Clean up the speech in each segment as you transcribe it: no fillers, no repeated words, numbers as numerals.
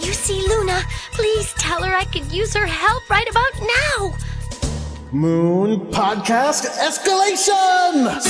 You see Luna, please tell her I could use her help right about now. Moon Podcast Escalation!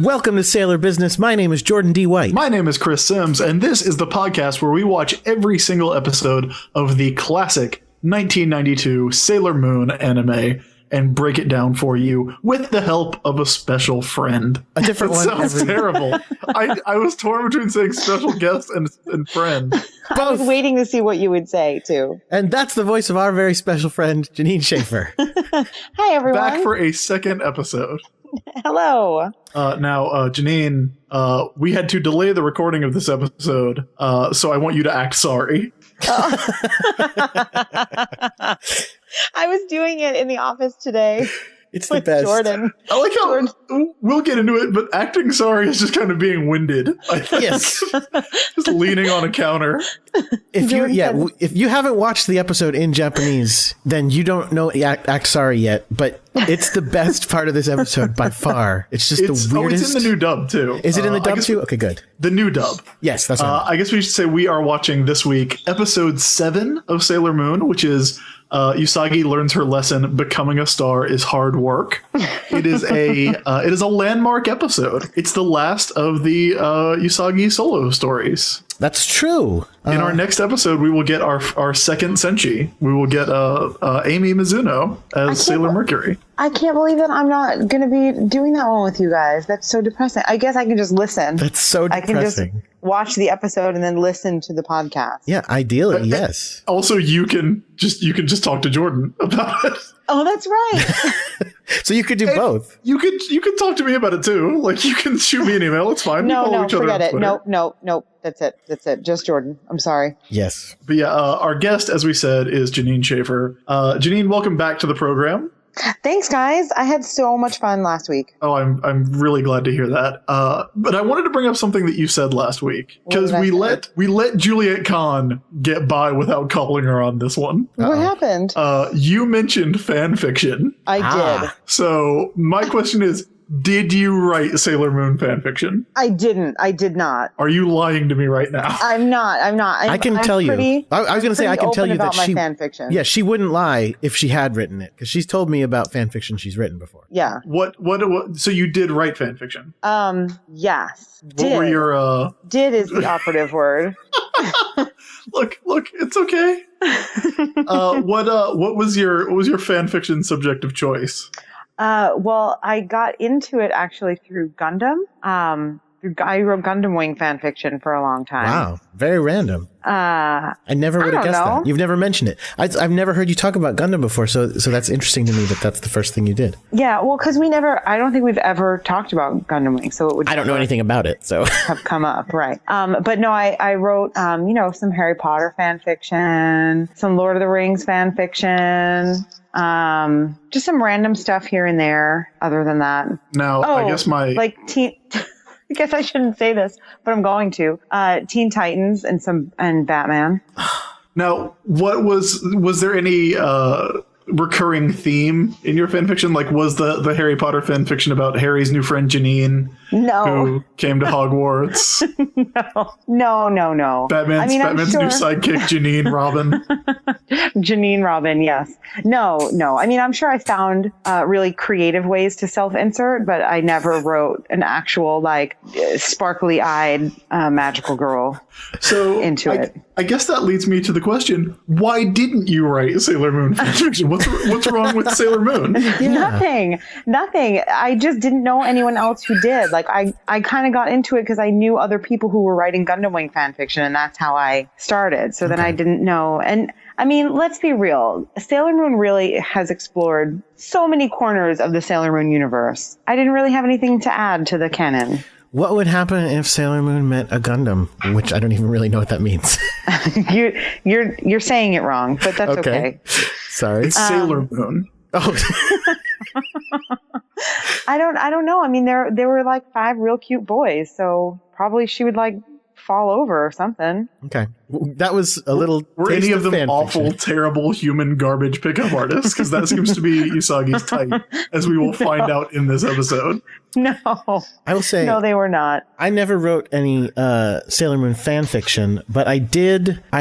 Welcome to Sailor Business. My name is Jordan D. White. My name is Chris Sims, and this is the podcast where we watch every single episode of the classic 1992 Sailor Moon anime and break it down for you with the help of a special friend. A different one. Sounds terrible. I was torn between saying special guest and friend. I was waiting to see what you would say, too. And that's the voice of our very special friend, Janine Schaefer. Hi, everyone. Back for a second episode. Hello. Now, Janine, we had to delay the recording of this episode, so I want you to act sorry. Oh. I was doing it in the office today. It's the best. Jordan. I like how we'll get into it, but acting sorry is just kind of being winded. Yes. Just leaning on a counter. If you haven't watched the episode in Japanese, then you don't know act sorry yet, but it's the best part of this episode by far. It's just the weirdest. It's in the new dub too. Is it in the dub too? Okay, good. The new dub. Yes, that's right. I guess we should say we are watching this week episode 7 of Sailor Moon, which is Usagi learns her lesson: becoming a star is hard work. It is a landmark episode. It's the last of the Usagi solo stories. That's true. In our next episode, we will get our second Senshi. We will get Amy Mizuno as Sailor Mercury. I can't believe that I'm not going to be doing that one with you guys. That's so depressing. I guess I can just listen. That's so depressing. I can just watch the episode and then listen to the podcast. Yeah, ideally, yes. Also, you can just talk to Jordan about it. Oh, that's right. So you could do both. You could talk to me about it too. Like, you can shoot me an email. It's fine. No, forget it. Nope. That's it. Just Jordan. I'm sorry. Yes. But yeah, our guest, as we said, is Janine Schaefer. Janine, welcome back to the program. Thanks, guys. I had so much fun last week. Oh, I'm really glad to hear that. But I wanted to bring up something that you said last week, because we let Juliet Kahn get by without calling her on this one. What happened? You mentioned fan fiction. I did. So my question is, did you write Sailor Moon fan fiction? I didn't. I did not. Are you lying to me right now? I'm not. I can tell you. I was going to say I can tell you that my fan fiction. Yeah, she wouldn't lie if she had written it, because she's told me about fan fiction she's written before. Yeah. What? So you did write fan fiction? Yes. What were your? Did is the operative word. Look, it's okay. What was your fan fiction subject of choice? Well, I got into it actually through Gundam. I wrote Gundam Wing fan fiction for a long time. Wow, very random. I never would have guessed that. You've never mentioned it. I've never heard you talk about Gundam before, so that's interesting to me that that's the first thing you did. Yeah, well, because I don't think we've ever talked about Gundam Wing, so it would. I don't know anything about it, so have come up, right? But no, I wrote some Harry Potter fan fiction, some Lord of the Rings fan fiction. Just some random stuff here and there. Other than that, now I guess I guess I shouldn't say this, but I'm going to. Teen Titans and Batman. Now, what was there any recurring theme in your fan fiction? Like, was the Harry Potter fan fiction about Harry's new friend Janine? No. Who came to Hogwarts? No. Batman's new sidekick, Janine Robin. Janine Robin, yes. No. I mean, I'm sure I found really creative ways to self-insert, but I never wrote an actual, sparkly-eyed magical girl into it. I guess that leads me to the question, why didn't you write Sailor Moon fan fiction? What's wrong with Sailor Moon? Yeah. Nothing. I just didn't know anyone else who did. I kind of got into it because I knew other people who were writing Gundam Wing fan fiction, and that's how I started. So then I didn't know. And I mean, let's be real. Sailor Moon really has explored so many corners of the Sailor Moon universe. I didn't really have anything to add to the canon. What would happen if Sailor Moon met a Gundam? Which I don't even really know what that means. You're saying it wrong, but that's okay. Sorry. It's Sailor Moon. Oh, I don't know. I mean, there were like 5 real cute boys, so probably she would like fall over or something. okay. That was a little. Were taste any of them fan awful, fiction. terrible, human garbage pickup artists? Because that seems to be Usagi's type, as we will find out in this episode. No, I will say, no, they were not. I never wrote any Sailor Moon fan fiction, but I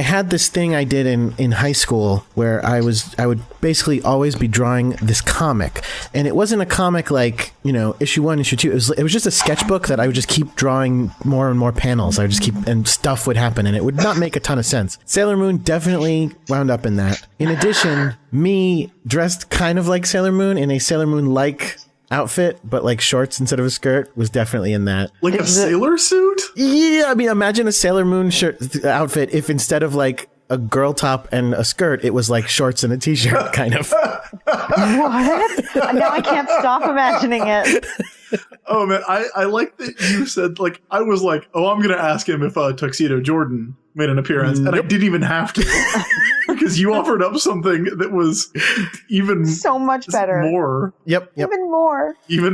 had this thing I did in high school where I would basically always be drawing this comic, and it wasn't a comic like, issue 1, issue 2. It was just a sketchbook that I would just keep drawing more and more panels. I would just keep, and stuff would happen, and it would not make a ton of sense. Sailor Moon definitely wound up in that. In addition, me dressed kind of like Sailor Moon in a Sailor Moon-like outfit, but like shorts instead of a skirt, was definitely in that. Like a sailor suit? Yeah, I mean, imagine a Sailor Moon outfit if instead of like a girl top and a skirt, it was like shorts and a t-shirt, kind of. What? Now I can't stop imagining it. Oh man, I like that you said, like, I was like, oh, I'm gonna ask him if Tuxedo Jordan made an appearance, and I didn't even have to. Because you offered up something that was even so much better. More. Yep. Even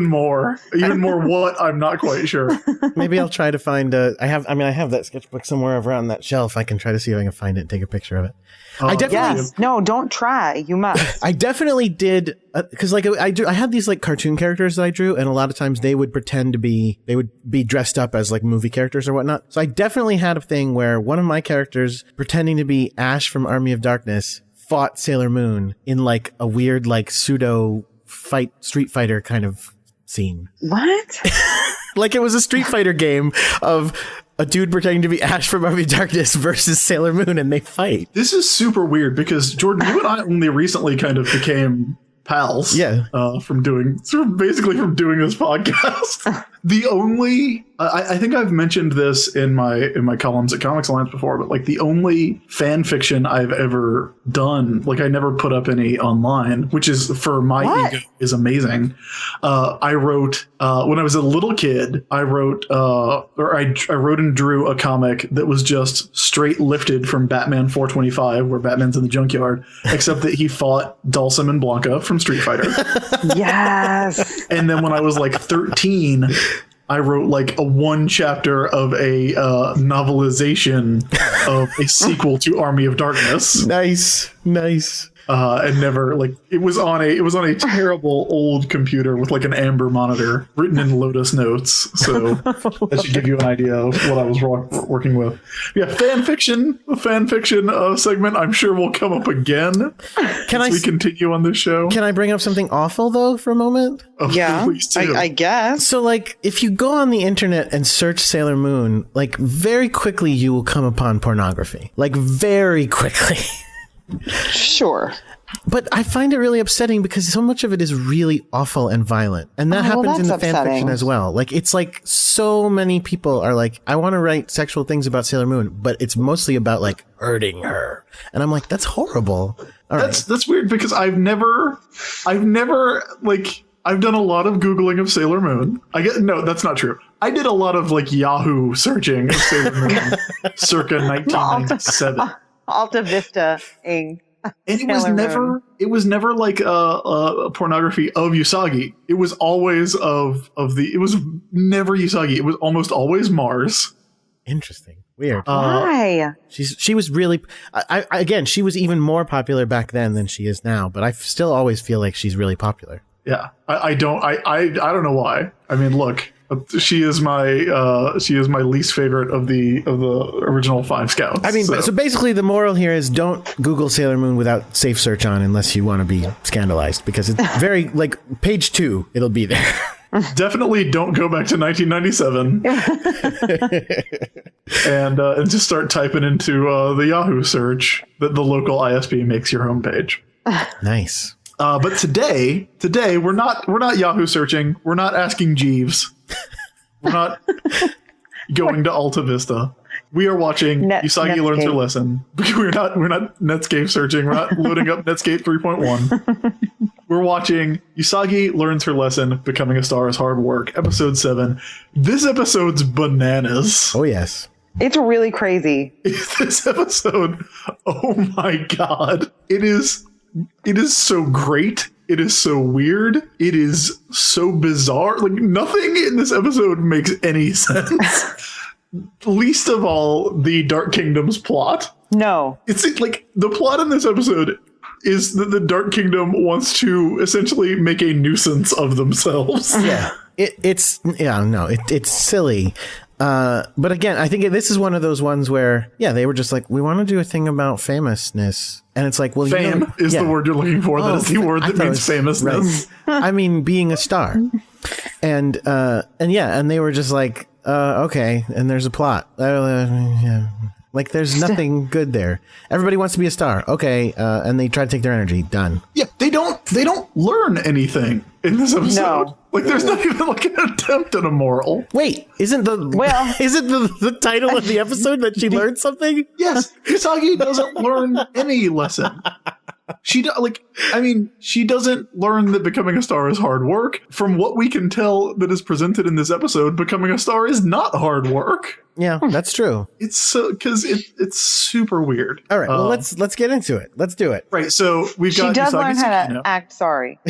more. What? I'm not quite sure. Maybe I'll try to find I have that sketchbook somewhere around that shelf. I can try to see if I can find it and take a picture of it. I definitely, yes. No, don't try. You must. I definitely did, because like I had these like cartoon characters that I drew, and a lot of times they would be dressed up as like movie characters or whatnot. So I definitely had a thing where one of my characters, pretending to be Ash from Army of Darkness, fought Sailor Moon in like a weird like pseudo Street Fighter kind of scene. What? Like it was a Street Fighter game of a dude pretending to be Ash from Army of Darkness versus Sailor Moon, and they fight. This is super weird because, Jordan, you and I only recently kind of became pals. Yeah. From doing this podcast. The only I think I've mentioned this in my columns at Comics Alliance before, but like the only fan fiction I've ever done, like I never put up any online, which is for my ego is amazing. I wrote when I was a little kid, I wrote and drew a comic that was just straight lifted from Batman 425, where Batman's in the junkyard, except that he fought Dhalsim and Blanca from Street Fighter. Yes. And then when I was like 13, I wrote like a 1 chapter of a novelization of a sequel to Army of Darkness. Nice. And never, like, it was on a terrible old computer with like an amber monitor written in Lotus Notes. So that should give you an idea of what I was working with. Yeah, fan fiction segment, I'm sure will come up again as we continue on this show. Can I bring up something awful though for a moment? Oh, yeah, please do. I guess. So like if you go on the internet and search Sailor Moon, like very quickly you will come upon pornography. Like very quickly. Sure. But I find it really upsetting because so much of it is really awful and violent. And that happens in the fan fiction as well. Like it's like so many people are like, I want to write sexual things about Sailor Moon, but it's mostly about like hurting her. And I'm like, that's horrible. That's weird because I've never like, I've done a lot of Googling of Sailor Moon. No, that's not true. I did a lot of like Yahoo searching of Sailor Moon circa 1997. Alta Vista-ing. And it was never like a pornography of Usagi. It was always it was never Usagi. It was almost always Mars. Interesting. Weird. Why? She was really, again, she was even more popular back then than she is now, but I still always feel like she's really popular. Yeah. I don't know why. I mean, look, she is my least favorite of the original 5 scouts. I mean, so basically the moral here is don't Google Sailor Moon without safe search on unless you want to be scandalized, because it's very like page 2, it'll be there. Definitely don't go back to 1997 and just start typing into the Yahoo search that the local ISP makes your homepage. Nice. But today we're not Yahoo searching. We're not asking Jeeves. We're not going to Alta Vista. We are watching Usagi Learns Her Lesson. We're not Netscape searching. We're not loading up Netscape 3.1. We're watching Usagi Learns Her Lesson, Becoming a Star is Hard Work, episode 7. This episode's bananas. Oh, yes. It's really crazy. This episode, oh my God. It is so great. It is so weird. It is so bizarre. Like, nothing in this episode makes any sense. Least of all, the Dark Kingdom's plot. No. It's like the plot in this episode is that the Dark Kingdom wants to essentially make a nuisance of themselves. Yeah. It's silly. But again, I think this is one of those ones where, they were just like, we want to do a thing about famousness. And it's like, well, fame is the word you're looking for. That is the word that means famousness. Right. I mean, being a star. And they were just like, okay, and there's a plot. Like, there's nothing good there. Everybody wants to be a star. Okay, and they try to take their energy. Done. Yeah, they don't learn anything in this episode. No. Like, there's not even like an attempt at a moral. Wait, isn't the title of the episode that she learned something? Yes, Usagi doesn't learn any lesson. She doesn't learn that becoming a star is hard work. From what we can tell that is presented in this episode, becoming a star is not hard work. Yeah, that's true. It's so because it's super weird. All right, well, let's get into it. Let's do it. Right, so we've got. She does Usagi learn how to act sorry.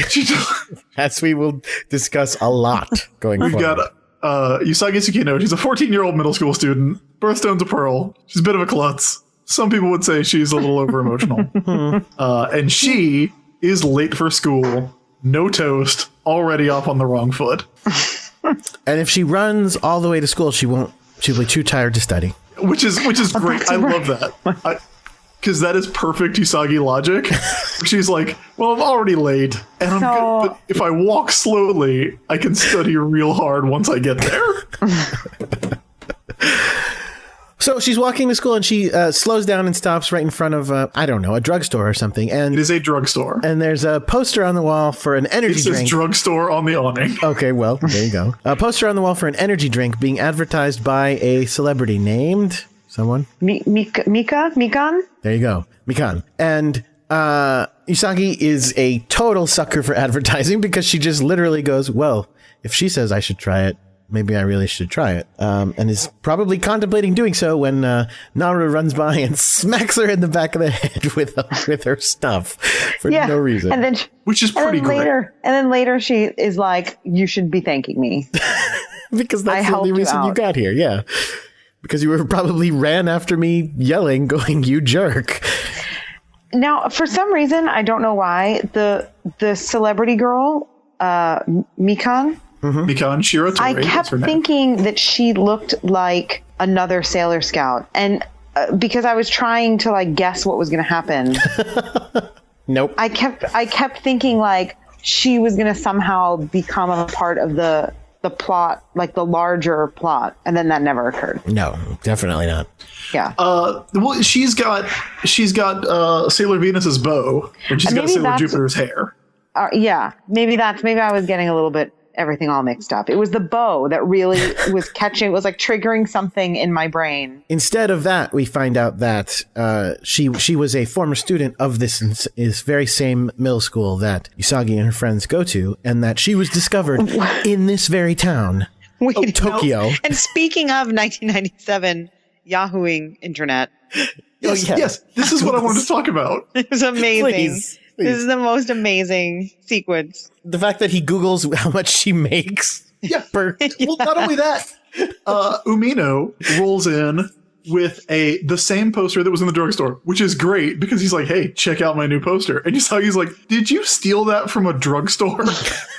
As we will discuss a lot going forward. We've got Usagi Tsukino. She's a 14-year-old middle school student. Birthstone's a pearl. She's a bit of a klutz. Some people would say she's a little over emotional. And she is late for school, no toast, already off on the wrong foot. And if she runs all the way to school, she'll be too tired to study. Which is great. I love that. Because that is perfect Usagi logic. She's like, well, I'm already late, and I'm good, but if I walk slowly, I can study real hard once I get there. So she's walking to school and she slows down and stops right in front of, a drugstore or something. And it is a drugstore. And there's a poster on the wall for an energy drink. It says drugstore on the awning. Okay, well, there you go. A poster on the wall for an energy drink being advertised by a celebrity named someone? Mikan? There you go. Mikan. And Usagi is a total sucker for advertising because she just literally goes, well, if she says I should try it, maybe I really should try it, and is probably contemplating doing so when Naru runs by and smacks her in the back of the head with her stuff for no reason. And then which is pretty great. And then later she is like, you should be thanking me. Because that's the only reason you got here, yeah. Because you were probably ran after me yelling, going, you jerk. Now, for some reason, I don't know why, the celebrity girl, Mikan, mm-hmm. Mikan Shiratori. I kept thinking that she looked like another Sailor Scout, and because I was trying to guess what was going to happen. Nope. I kept thinking she was going to somehow become a part of the plot, the larger plot, and then that never occurred. No, definitely not. Yeah. Well, she's got Sailor Venus's bow, and she's got Sailor Jupiter's hair. Yeah, maybe I was getting a little bit everything all mixed up. It was the bow that really was catching. It was triggering something in my brain. Instead of that, we find out that she was a former student of this very same middle school that Usagi and her friends go to, and that she was discovered in this very town, Tokyo. And speaking of 1997 Yahooing internet. Yes, this is what I wanted to talk about. It was amazing. Please. This is the most amazing sequence. The fact that he Googles how much she makes. Yeah. Well, not only that, Umino rolls in with the same poster that was in the drugstore, which is great because he's like, hey, check out my new poster. And he's like, did you steal that from a drugstore?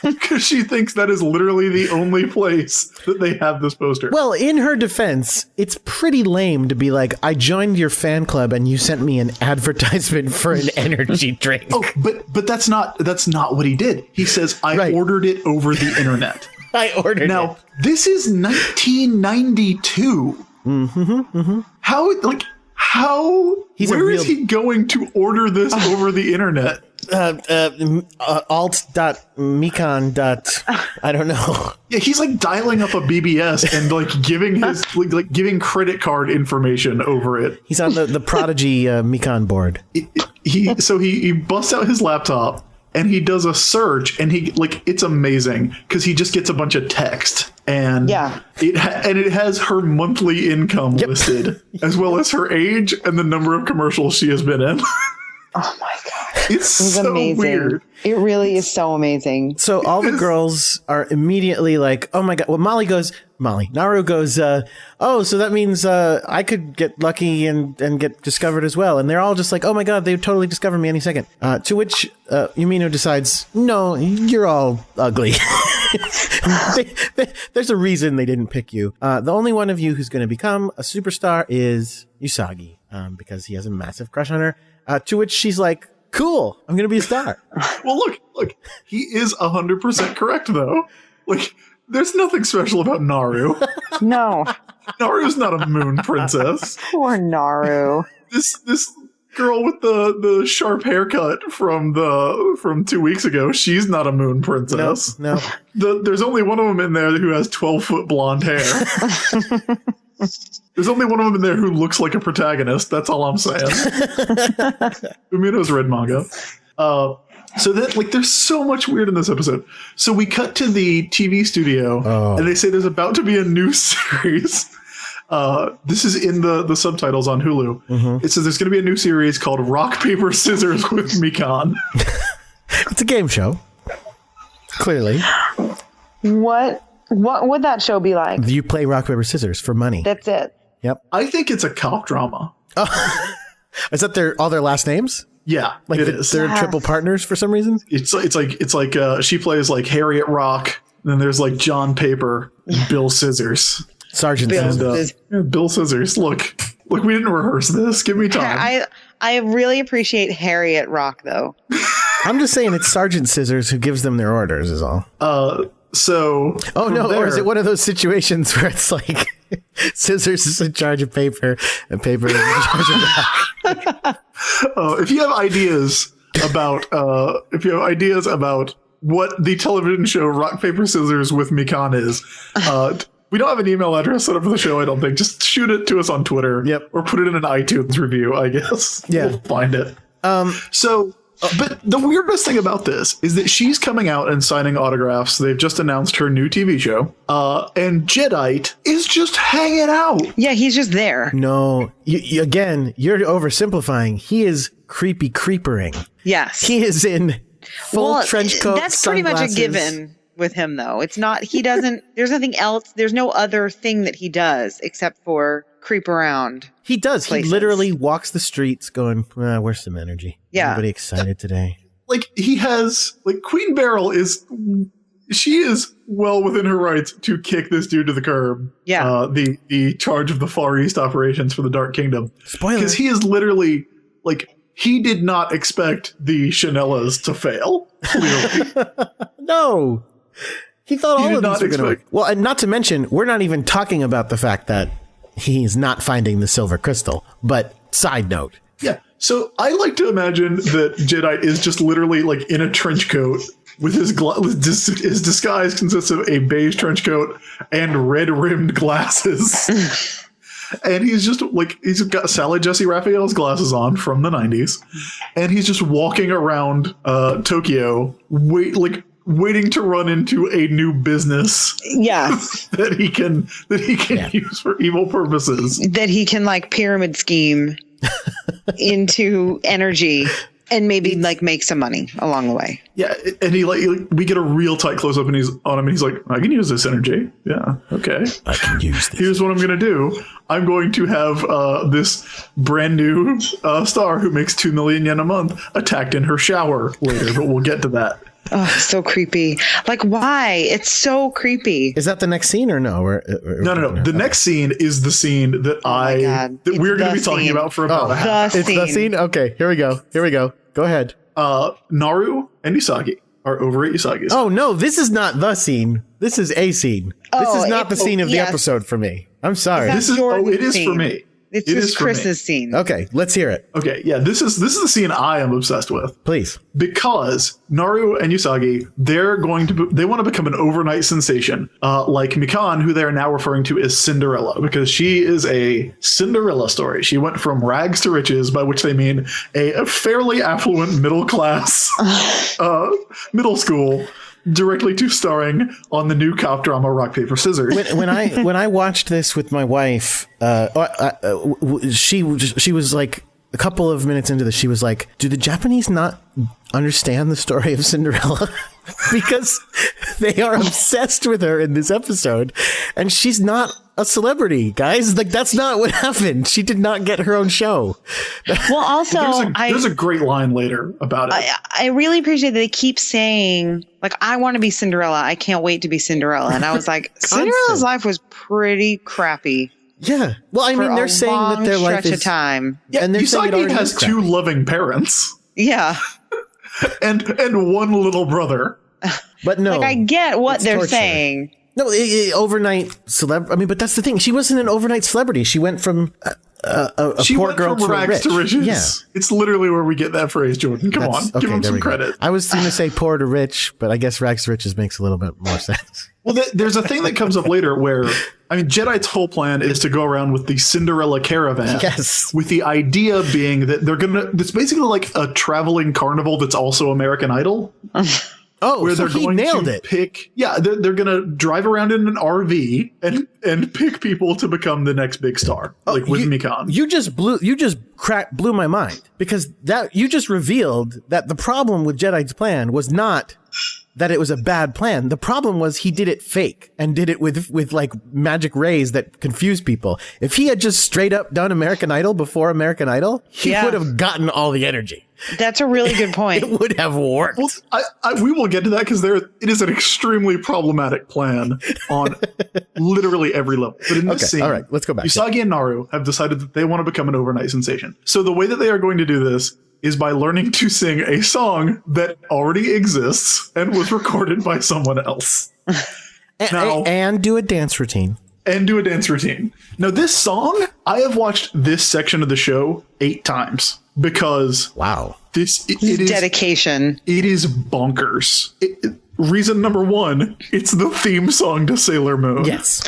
Because she thinks that is literally the only place that they have this poster. Well, in her defense, it's pretty lame to be like, I joined your fan club and you sent me an advertisement for an energy drink. Oh, but that's not what he did. He says, I ordered it over the internet. I ordered it. Now, this is 1992. Mm-hmm, mm-hmm. How where is he going to order this over the internet? alt.mecon. I don't know. Yeah, he's dialing up a BBS and giving his giving credit card information over it. He's on the Prodigy Mecon board. He busts out his laptop and he does a search, and it's amazing because he just gets a bunch of text, and it has her monthly income listed, as well as her age and the number of commercials she has been in. Oh my god! It's It was so amazing. weird. It really is so amazing. So all the girls are immediately like, oh my God. Well, Naru goes, oh, so that means I could get lucky and get discovered as well. And they're all just like, oh my God, they would totally discover me any second. To which Yumino decides, no, you're all ugly. There's a reason they didn't pick you. The only one of you who's going to become a superstar is Usagi, because he has a massive crush on her. To which she's like, cool, I'm going to be a star. Well, look, he is 100% correct, though. Like, there's nothing special about Naru. No. Naru's not a moon princess. Poor Naru. This girl with the sharp haircut from 2 weeks ago, she's not a moon princess. No. There's only one of them in there who has 12-foot blonde hair. There's only one of them in there who looks like a protagonist. That's all I'm saying. Umino's read manga. So that, like, there's so much weird in this episode. So we cut to the TV studio, and they say there's about to be a new series. This is in the subtitles on Hulu. Mm-hmm. It says there's going to be a new series called Rock, Paper, Scissors with Mikan. It's a game show. Clearly. What would that show be like? You play rock, paper, scissors for money. That's it. Yep. I think it's a cop drama. Oh. Is that all their last names? Yeah, like it is. They're triple partners for some reason. It's like she plays like Harriet Rock, and then there's like John Paper, and Bill Scissors, Sergeant Scissors. Bill Scissors. Look, we didn't rehearse this. Give me time. I really appreciate Harriet Rock though. I'm just saying it's Sergeant Scissors who gives them their orders is all. So. Oh no! Or is it one of those situations where it's like Scissors is in charge of paper and paper is in charge of rock? If you have ideas about what the television show Rock, Paper, Scissors with Mikan is, we don't have an email address set up for the show, I don't think. Just shoot it to us on Twitter. Yep. Or put it in an iTunes review, I guess. Yeah. We'll find it. But the weirdest thing about this is that she's coming out and signing autographs. They've just announced her new TV show. And Jadeite is just hanging out. Yeah, he's just there. No, again, you're oversimplifying. He is creepy creepering. Yes. He is in full trench coat, that's pretty much a given with him, though. It's not, he doesn't, there's nothing else. There's no other thing that he does except for creep around. He does. Places. He literally walks the streets going, where's some energy? Yeah. Everybody excited today? Like, he has, like, Queen Beryl she is well within her rights to kick this dude to the curb. Yeah. The charge of the Far East operations for the Dark Kingdom. Spoiler. Because he is literally, like, he did not expect the Chanellas to fail, clearly. No. He thought all of these were going to work. Well, and not to mention, we're not even talking about the fact that he's not finding the silver crystal. But side note. Yeah. So I like to imagine that Jadeite is just literally like in a trench coat with his disguise consists of a beige trench coat and red rimmed glasses. And he's just like, he's got Sally Jesse Raphael's glasses on from the 90s. And he's just walking around Tokyo, waiting to run into a new business. Yeah. that he can use for evil purposes. That he can like pyramid scheme into energy and maybe like make some money along the way. Yeah, and we get a real tight close up and he's on him and he's like, I can use this energy. Yeah, okay. I can use this. Here's what I'm going to do. I'm going to have this brand new star who makes 2 million yen a month attacked in her shower later, but we'll get to that. Oh, so creepy. Like, why? It's so creepy. Is that the next scene or no? No. The next scene is the scene that we're going to be talking about for about a half. It's the scene? Okay, here we go. Go ahead. Naru and Usagi are over at Usagi's. Oh, no, this is not the scene. This is a scene. This is not the scene of the episode for me. I'm sorry. It is for me. It's just Chris's scene. Okay, let's hear it. Okay, yeah, this is the scene I am obsessed with. Please. Because Naru and Usagi, they want to become an overnight sensation, like Mikan, who they're now referring to as Cinderella, because she is a Cinderella story. She went from rags to riches, by which they mean a fairly affluent middle class middle school, directly to starring on the new cop drama Rock, Paper, Scissors. When I watched this with my wife, she was like a couple of minutes into this, she was like, do the Japanese not understand the story of Cinderella? Because they are obsessed with her in this episode, and she's not a celebrity, guys. Like, that's not what happened. She did not get her own show. Well, also, there's a great line later about it. I really appreciate that they keep saying, like, I want to be Cinderella. I can't wait to be Cinderella. And I was like, Cinderella's life was pretty crappy. Yeah. Well, I mean, they're saying that their life is... time. Yeah, and they're saying Usagi has two loving parents. Yeah. and one little brother. But no. Like, I get what they're torture. saying. No, overnight celeb. I mean, but that's the thing. She wasn't an overnight celebrity. She went from a poor girl to a rich. To riches. Yeah. It's literally where we get that phrase, Jordan. Come on, give him some credit. I was going to say poor to rich, but I guess rags to riches makes a little bit more sense. Well, there's a thing that comes up later where, I mean, Jedi's whole plan is to go around with the Cinderella Caravan. Yes. With the idea being that it's basically like a traveling carnival that's also American Idol. Oh, where so they're he going nailed to it. They're going to drive around in an RV and pick people to become the next big star, like with Mikan. You just blew my mind, because that you just revealed that the problem with Jedi's plan was not that it was a bad plan. The problem was he did it fake and did it with like magic rays that confused people. If he had just straight up done American Idol before American Idol, he would have gotten all the energy. That's a really good point. It would have worked. Well, we will get to that, because it is an extremely problematic plan on literally every level. But in this scene, all right, let's go back. Usagi and Naru have decided that they want to become an overnight sensation. So the way that they are going to do this is by learning to sing a song that already exists and was recorded by someone else. And do a dance routine. Now, this song, I have watched this section of the show 8 times. Because it is dedication. It is bonkers. Reason number 1, it's the theme song to Sailor Moon. Yes.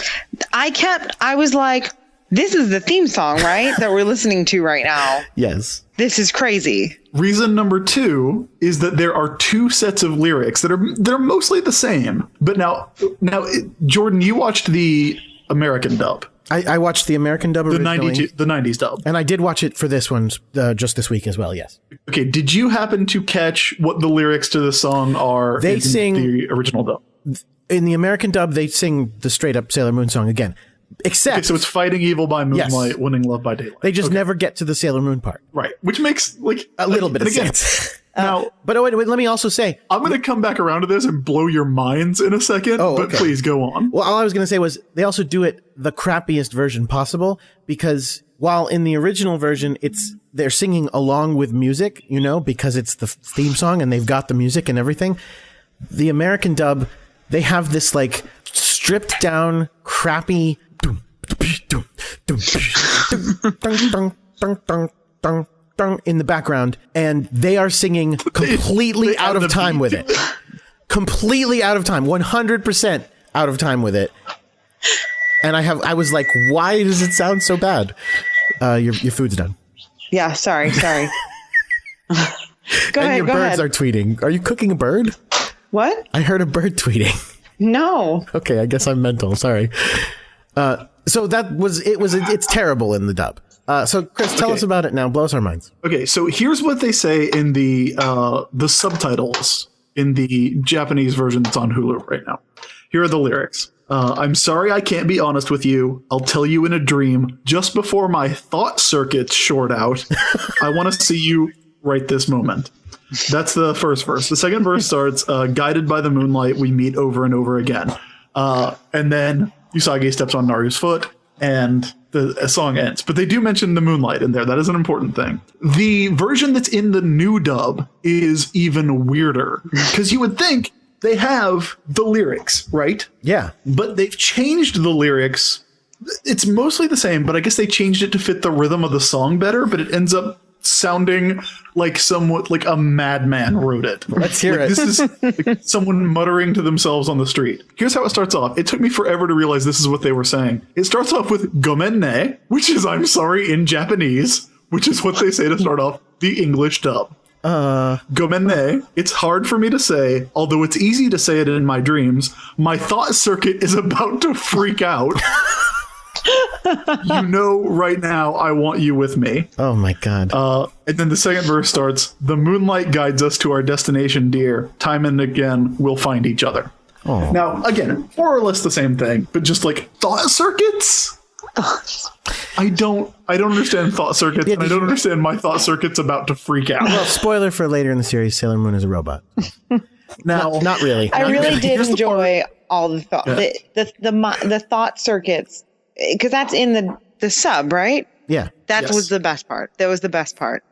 I was like, this is the theme song, right? That we're listening to right now. Yes. This is crazy. Reason number 2 is that there are 2 sets of lyrics that are mostly the same. But now, Jordan, you watched the American dub. I watched the American dub originally. The 90s dub. And I did watch it for this one just this week as well, yes. Okay, did you happen to catch what the lyrics to the song are in the original dub? In the American dub, they sing the straight-up Sailor Moon song again. Except... so it's fighting evil by moonlight, winning love by daylight. They just never get to the Sailor Moon part. Right, which makes a little bit of sense. Now, but wait, let me also say, I'm going to come back around to this and blow your minds in a second, but please go on. Well, all I was going to say was they also do it the crappiest version possible, because while in the original version, they're singing along with music, because it's the theme song and they've got the music and everything. The American dub, they have this like stripped down, crappy in the background, and they are singing completely out of time with it. Completely out of time, 100% out of time with it. And I was like, why does it sound so bad? Your food's done. Yeah, sorry. Go and ahead. Your birds are tweeting. Are you cooking a bird? What? I heard a bird tweeting. No. Okay, I guess I'm mental. Sorry. So it's terrible in the dub. So Chris, tell us about it now. Blow us our minds. Okay, so here's what they say in the subtitles in the Japanese version that's on Hulu right now. Here are the lyrics. I'm sorry I can't be honest with you. I'll tell you in a dream. Just before my thought circuits short out, I want to see you right this moment. That's the first verse. The second verse starts, guided by the moonlight, we meet over and over again. And then Usagi steps on Naru's foot, and the song ends. But they do mention the moonlight in there. That is an important thing. The version that's in the new dub is even weirder, because you would think they have the lyrics, right? Yeah. But they've changed the lyrics. It's mostly the same, but I guess they changed it to fit the rhythm of the song better, but it ends up sounding like somewhat like a madman wrote it. Let's hear it. This is like someone muttering to themselves on the street. Here's how it starts off. It took me forever to realize this is what they were saying. It starts off with gomen ne, which is I'm sorry in Japanese, which is what they say to start off the English dub. Gomen ne, it's hard for me to say, although it's easy to say it in my dreams. My thought circuit is about to freak out. You know right now I want you with me. Oh my God. And then the second verse starts, the moonlight guides us to our destination, dear. Time and again, we'll find each other. Oh. Now, again, more or less the same thing, but just like thought circuits? I don't understand thought circuits, and I don't understand my thought circuits about to freak out. Well, spoiler for later in the series, Sailor Moon is a robot. Now, Not really. I Not really really. did enjoy all the thought, Yeah. the thought circuits, because that's in the sub, right? Yeah. That Yes. was the best part. That was the best part.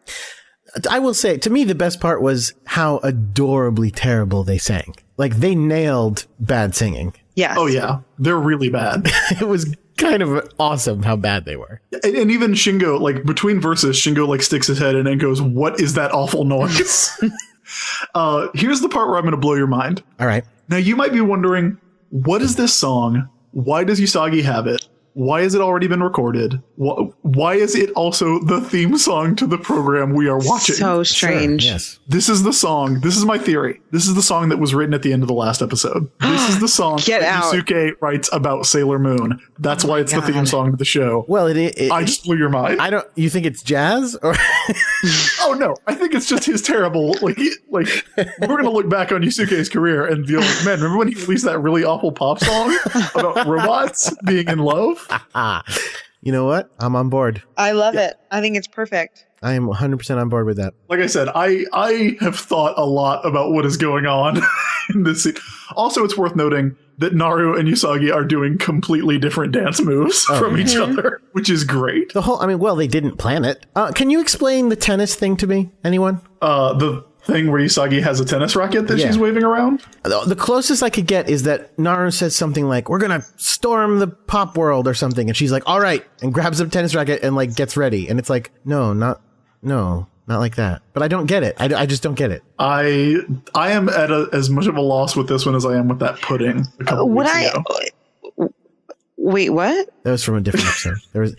I will say, to me, the best part was how adorably terrible they sang. Like, they nailed bad singing. Yes. oh yeah, they're really bad. It was kind of awesome how bad they were. And even Shingo, like between verses, Shingo like sticks his head in and goes, "What is that awful noise?" Here's the part where I'm going to blow your mind. All right. Now you might be wondering, what is this song? Why does Usagi have it? Why has it already been recorded? Why is it also the theme song to the program we are watching? So strange. Sure, yes. This is the song. This is my theory. This is the song that was written at the end of the last episode. This is the song Get that out. Yusuke writes about Sailor Moon. That's why it's the theme God. song to the show. Well, I just blew your mind. I don't. You think it's jazz or? Oh no, I think it's just his terrible. Like we're gonna look back on Yusuke's career and be like, man, remember when he released that really awful pop song about robots being in love? You know what? I'm on board. I love it. I think it's perfect. I am 100% on board with that. Like I said, I have thought a lot about what is going on in this scene. Also, it's worth noting that Naru and Usagi are doing completely different dance moves from each other, which is great. The whole. I mean, well, they didn't plan it. Can you explain the tennis thing to me? Anyone? The thing where Usagi has a tennis racket that Yeah. she's waving around. The closest I could get is that Naru says something like, "We're gonna storm the pop world" or something, and she's like, "All right," and grabs a tennis racket and like gets ready, and it's like, no, not like that. But I don't get it. I just don't get it. I am at as much of a loss with this one as I am with that pudding a couple Would weeks I? ago. Wait, what? That was from a different episode. There was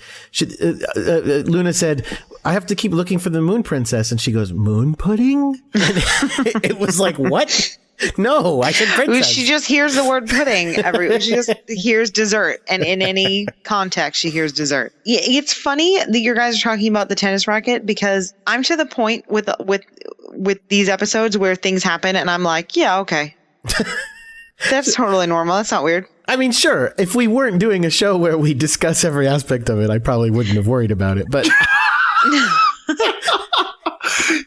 Luna said, "I have to keep looking for the moon princess," and she goes, "Moon pudding?" And it was like, what? No, I said princess. She just hears the word pudding. She just hears dessert, and in any context, she hears dessert. Yeah, it's funny that you guys are talking about the tennis racket because I'm to the point with these episodes where things happen, and I'm like, yeah, okay, that's totally normal. That's not weird. I mean, sure, if we weren't doing a show where we discuss every aspect of it, I probably wouldn't have worried about it. But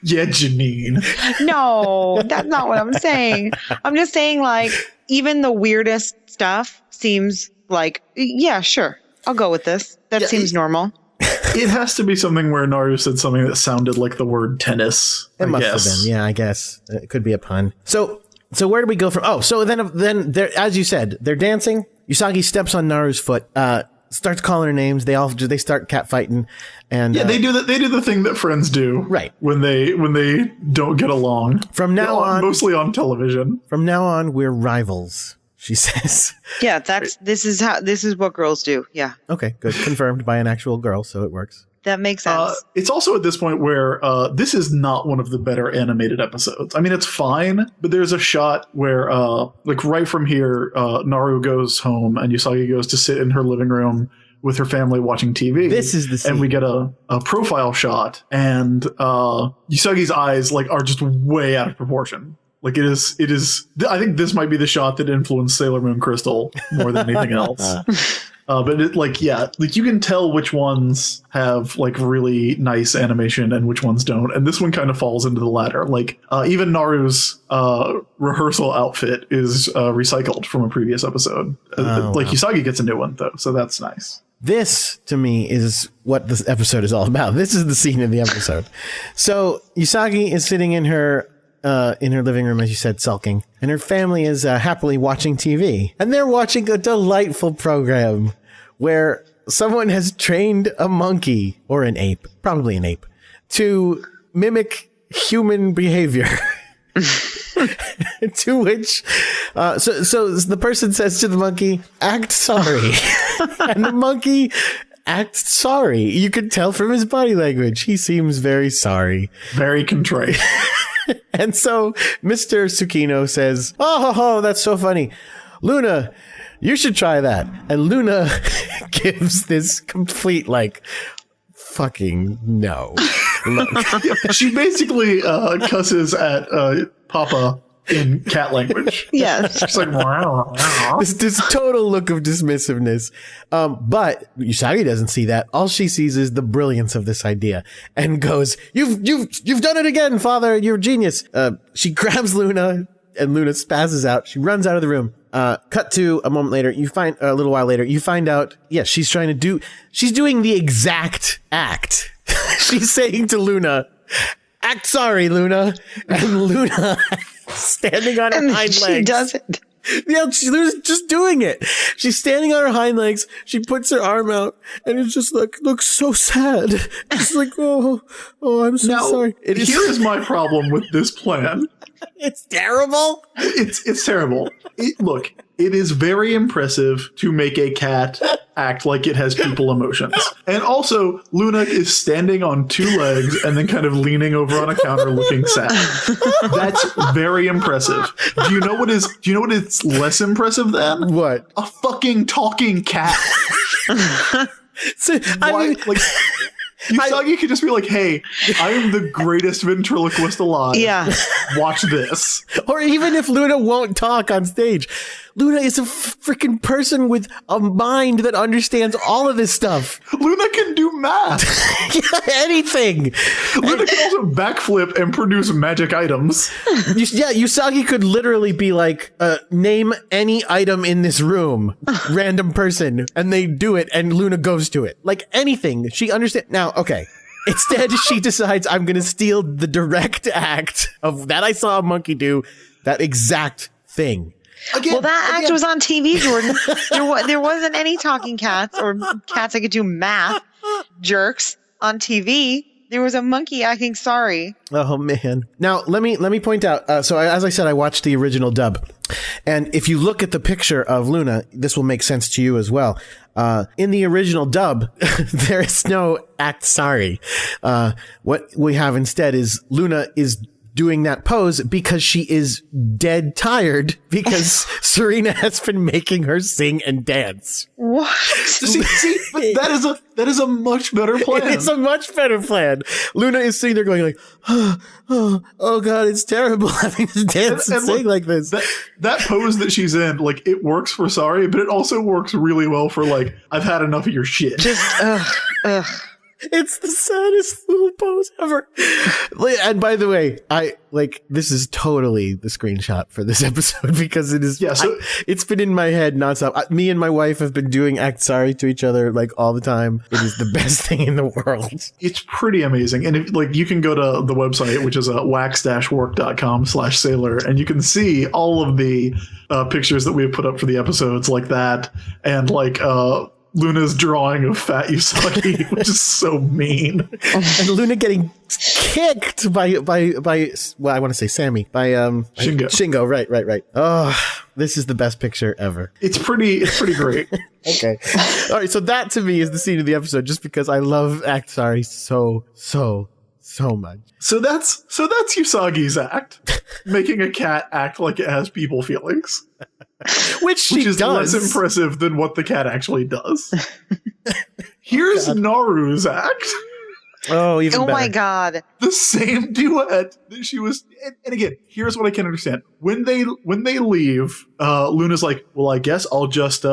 Yeah, Janine. No, that's not what I'm saying. I'm just saying, like, even the weirdest stuff seems like, yeah, sure, I'll go with this. That seems normal. It has to be something where Naru said something that sounded like the word tennis. it I must guess. have been. Yeah, I guess. It could be a pun. So where do we go from? Oh, so then they're, as you said, they're dancing. Usagi steps on Naru's foot, starts calling her names. They start catfighting, and Yeah, they do the thing that friends do, Right. When they don't get along. From now on, mostly on television. From now on, we're rivals, she says. Yeah, this is what girls do. Yeah, Okay, good. Confirmed by an actual girl, so it works. that makes sense. It's also at this point where this is not one of the better animated episodes. I mean, it's fine, but there's a shot where, like right from here, Naru goes home and Usagi goes to sit in her living room with her family watching TV. This is the scene. And we get a profile shot, and Usagi's eyes like are just way out of proportion. Like it is. I think this might be the shot that influenced Sailor Moon Crystal more than anything else. But it, like, yeah, like you can tell which ones have like really nice animation and which ones don't. And this one kind of falls into the latter. Like even Naru's rehearsal outfit is recycled from a previous episode. Like wow. Usagi gets a new one though, so that's nice. This, to me, is what this episode is all about. This is the scene in the episode. So Usagi is sitting in her living room, as you said, sulking, and her family is happily watching TV. And they're watching a delightful program where someone has trained a monkey, or an ape, probably an ape, to mimic human behavior. To which, so the person says to the monkey, "Act sorry." And the monkey acts sorry. You can tell from his body language. He seems very sorry. Very contrite. And so Mr. Tsukino says, "Oh, that's so funny. Luna, You should try that. And Luna gives this complete, like, fucking no. She basically cusses at Papa in cat language. Yes. She's like, wow. This total look of dismissiveness. But Usagi doesn't see that. All she sees is the brilliance of this idea and goes, You've done it again, father. You're a genius. She grabs Luna and Luna spazzes out. She runs out of the room. Cut to a moment later, a little while later, you find out, yes, she's doing the exact act. She's saying to Luna, act sorry, Luna. And Luna, standing on her hind legs. She does it. Yeah, Luna's just doing it. She's standing on her hind legs. She puts her arm out, and it's just like, looks so sad. It's like, oh, I'm so sorry. Here is my problem with this plan. It's terrible. It's terrible. Look, it is very impressive to make a cat act like it has people emotions. And also, Luna is standing on two legs and then kind of leaning over on a counter looking sad. That's very impressive. Do you know what is less impressive than? What? A fucking talking cat. So, Usagi could just be like, hey, I am the greatest ventriloquist alive. Yeah. Watch this. Or even if Luna won't talk on stage, Luna is a freaking person with a mind that understands all of this stuff. Luna can do math. Anything. Luna can also backflip and produce magic items. Usagi could literally be like, name any item in this room, random person, and they do it, and Luna goes to it. Like anything. She understands. Now, okay. Instead, she decides, I'm going to steal the direct act of that I saw a monkey do, that exact thing. Well, that act was on TV, Jordan. There wasn't any talking cats or cats that could do math jerks on TV. There was a monkey acting sorry. Oh man! Now let me point out. So as I said, I watched the original dub, and if you look at the picture of Luna, this will make sense to you as well. In the original dub, there is no act sorry. What we have instead is Luna is doing that pose because she is dead tired because Serena has been making her sing and dance. What? See, that is a much better plan. It's a much better plan. Luna is sitting there going like, oh God, it's terrible having to dance and sing like this. That pose that she's in, like, it works for sorry, but it also works really well for like, I've had enough of your shit. Just, ugh. It's the saddest little pose ever. And by the way, this is totally the screenshot for this episode because it is. Yeah, so it's been in my head nonstop. Me and my wife have been doing act sorry to each other like all the time. It is the best thing in the world. It's pretty amazing. And if, like, you can go to the website, which is wax-work.com/sailor, and you can see all of the pictures that we have put up for the episodes like that. And like, Luna's drawing of Fat Usagi, which is so mean. And Luna getting kicked by well, I want to say Sammy, by Shingo. Right. Oh, this is the best picture ever. It's pretty great. Okay. All right, so that to me is the scene of the episode just because I love act sorry so much. So that's Usagi's act, making a cat act like it has people feelings. Which is does. Less impressive than what the cat actually does. Here's Naru's act. Oh, even better. My God. The same duet that she was. And again, here's what I can understand. When they leave, Luna's like, well, I guess I'll just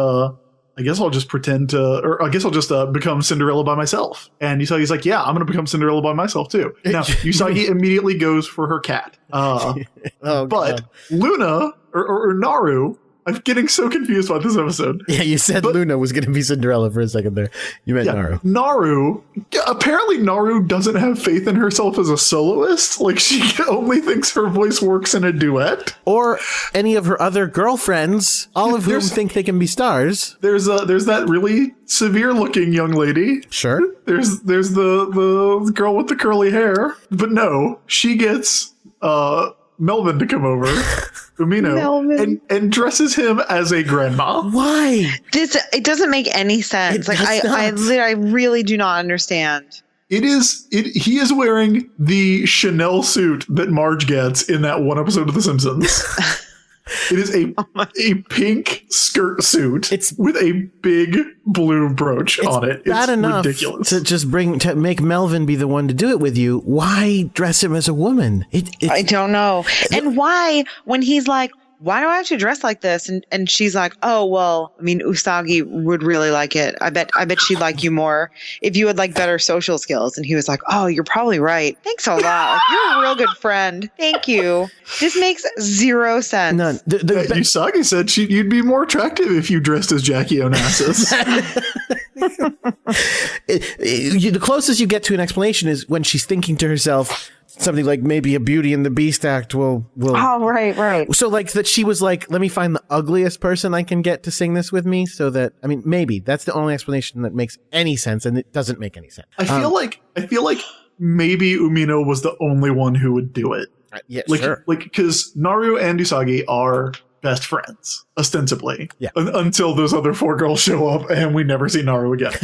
pretend to, or I guess I'll just become Cinderella by myself. And Usagi's like, yeah, I'm going to become Cinderella by myself too. Now, Usagi immediately goes for her cat. But God. Luna or Naru, I'm getting so confused about this episode. Yeah, you said Luna was going to be Cinderella for a second there. You meant Naru. Apparently Naru doesn't have faith in herself as a soloist. Like, she only thinks her voice works in a duet. Or any of her other girlfriends, all of whom think they can be stars. There's that really severe looking young lady. Sure. There's the girl with the curly hair. But no, she gets Melvin to come over, Umino, and dresses him as a grandma. Why? It doesn't make any sense. I really do not understand. He is wearing the Chanel suit that Marge gets in that one episode of The Simpsons. It is a pink skirt suit with a big blue brooch on it. It's bad enough ridiculous. to make Melvin be the one to do it with you. Why dress him as a woman? I don't know. And why, when he's like, why do I have to dress like this? And she's like, oh, well, I mean, Usagi would really like it. I bet she'd like you more if you had like better social skills. And he was like, oh, you're probably right. Thanks a lot. Like, you're a real good friend. Thank you. This makes zero sense. None. Usagi said you'd be more attractive if you dressed as Jackie Onassis. The closest you get to an explanation is when she's thinking to herself something like maybe a Beauty and the Beast act will. Oh, right. So like that she was like, let me find the ugliest person I can get to sing this with me so that, I mean, maybe that's the only explanation that makes any sense, and it doesn't make any sense. I feel like maybe Umino was the only one who would do it. Yeah, sure. Like, because Naru and Usagi are best friends, ostensibly. Yeah. Until those other 4 girls show up and we never see Naru again.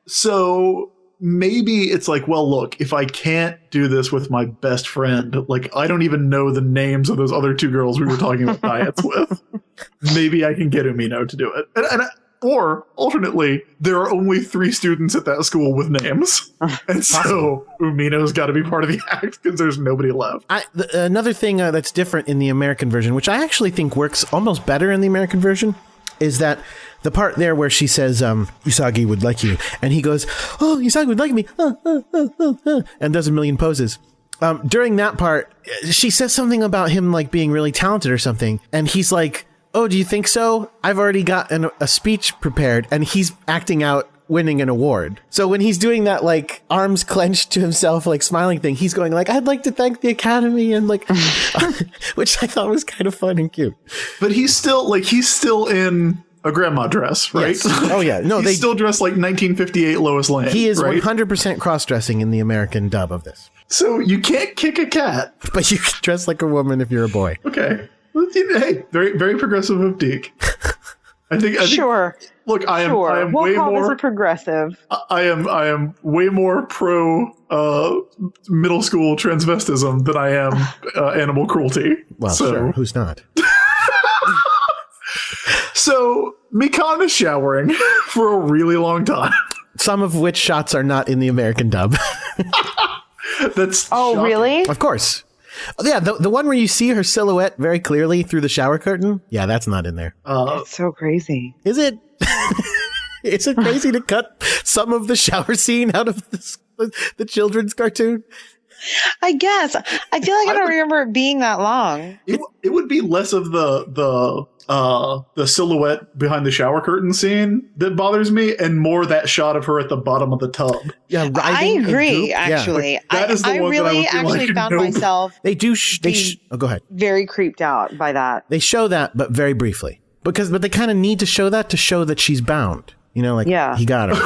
So maybe it's like, well, look, if I can't do this with my best friend, like I don't even know the names of those other 2 girls we were talking about diets with, maybe I can get Umino to do it. Or alternately, there are only 3 students at that school with names. And so Umino's got to be part of the act because there's nobody left. Another thing that's different in the American version, which I actually think works almost better in the American version, is that the part there where she says, Usagi would like you. And he goes, oh, Usagi would like me. And does a million poses. During that part, she says something about him like being really talented or something. And he's like, oh, do you think so? I've already got a speech prepared. And he's acting out winning an award. So when he's doing that, like arms clenched to himself, like smiling thing, he's going like, I'd like to thank the Academy, and like, which I thought was kind of fun and cute. But he's still in a grandma dress, right? Yes. Oh yeah. No, he's still dressed like 1958 Lois Lane. He is right? 100% cross-dressing in the American dub of this. So you can't kick a cat. But you can dress like a woman if you're a boy. Okay. Hey, very, very progressive of Deke. I think sure. Look, I am we'll way call more this a progressive. I am way more pro middle school transvestism than I am animal cruelty. Well, sure. Who's not? So Mikan is showering for a really long time. Some of which shots are not in the American dub. That's shocking. Really? Of course. Yeah, the one where you see her silhouette very clearly through the shower curtain. Yeah, that's not in there. That's so crazy. Is it? Is it crazy to cut some of the shower scene out of the children's cartoon? I guess. I feel like I don't remember it being that long. It would be less of the silhouette behind the shower curtain scene that bothers me, and more that shot of her at the bottom of the tub. Yeah, I agree. Actually, yeah. That is the I one really that I would actually like, found myself. They do. Oh, go ahead. Very creeped out by that. They show that, but very briefly, but they kind of need to show that she's bound. You know, like he got her.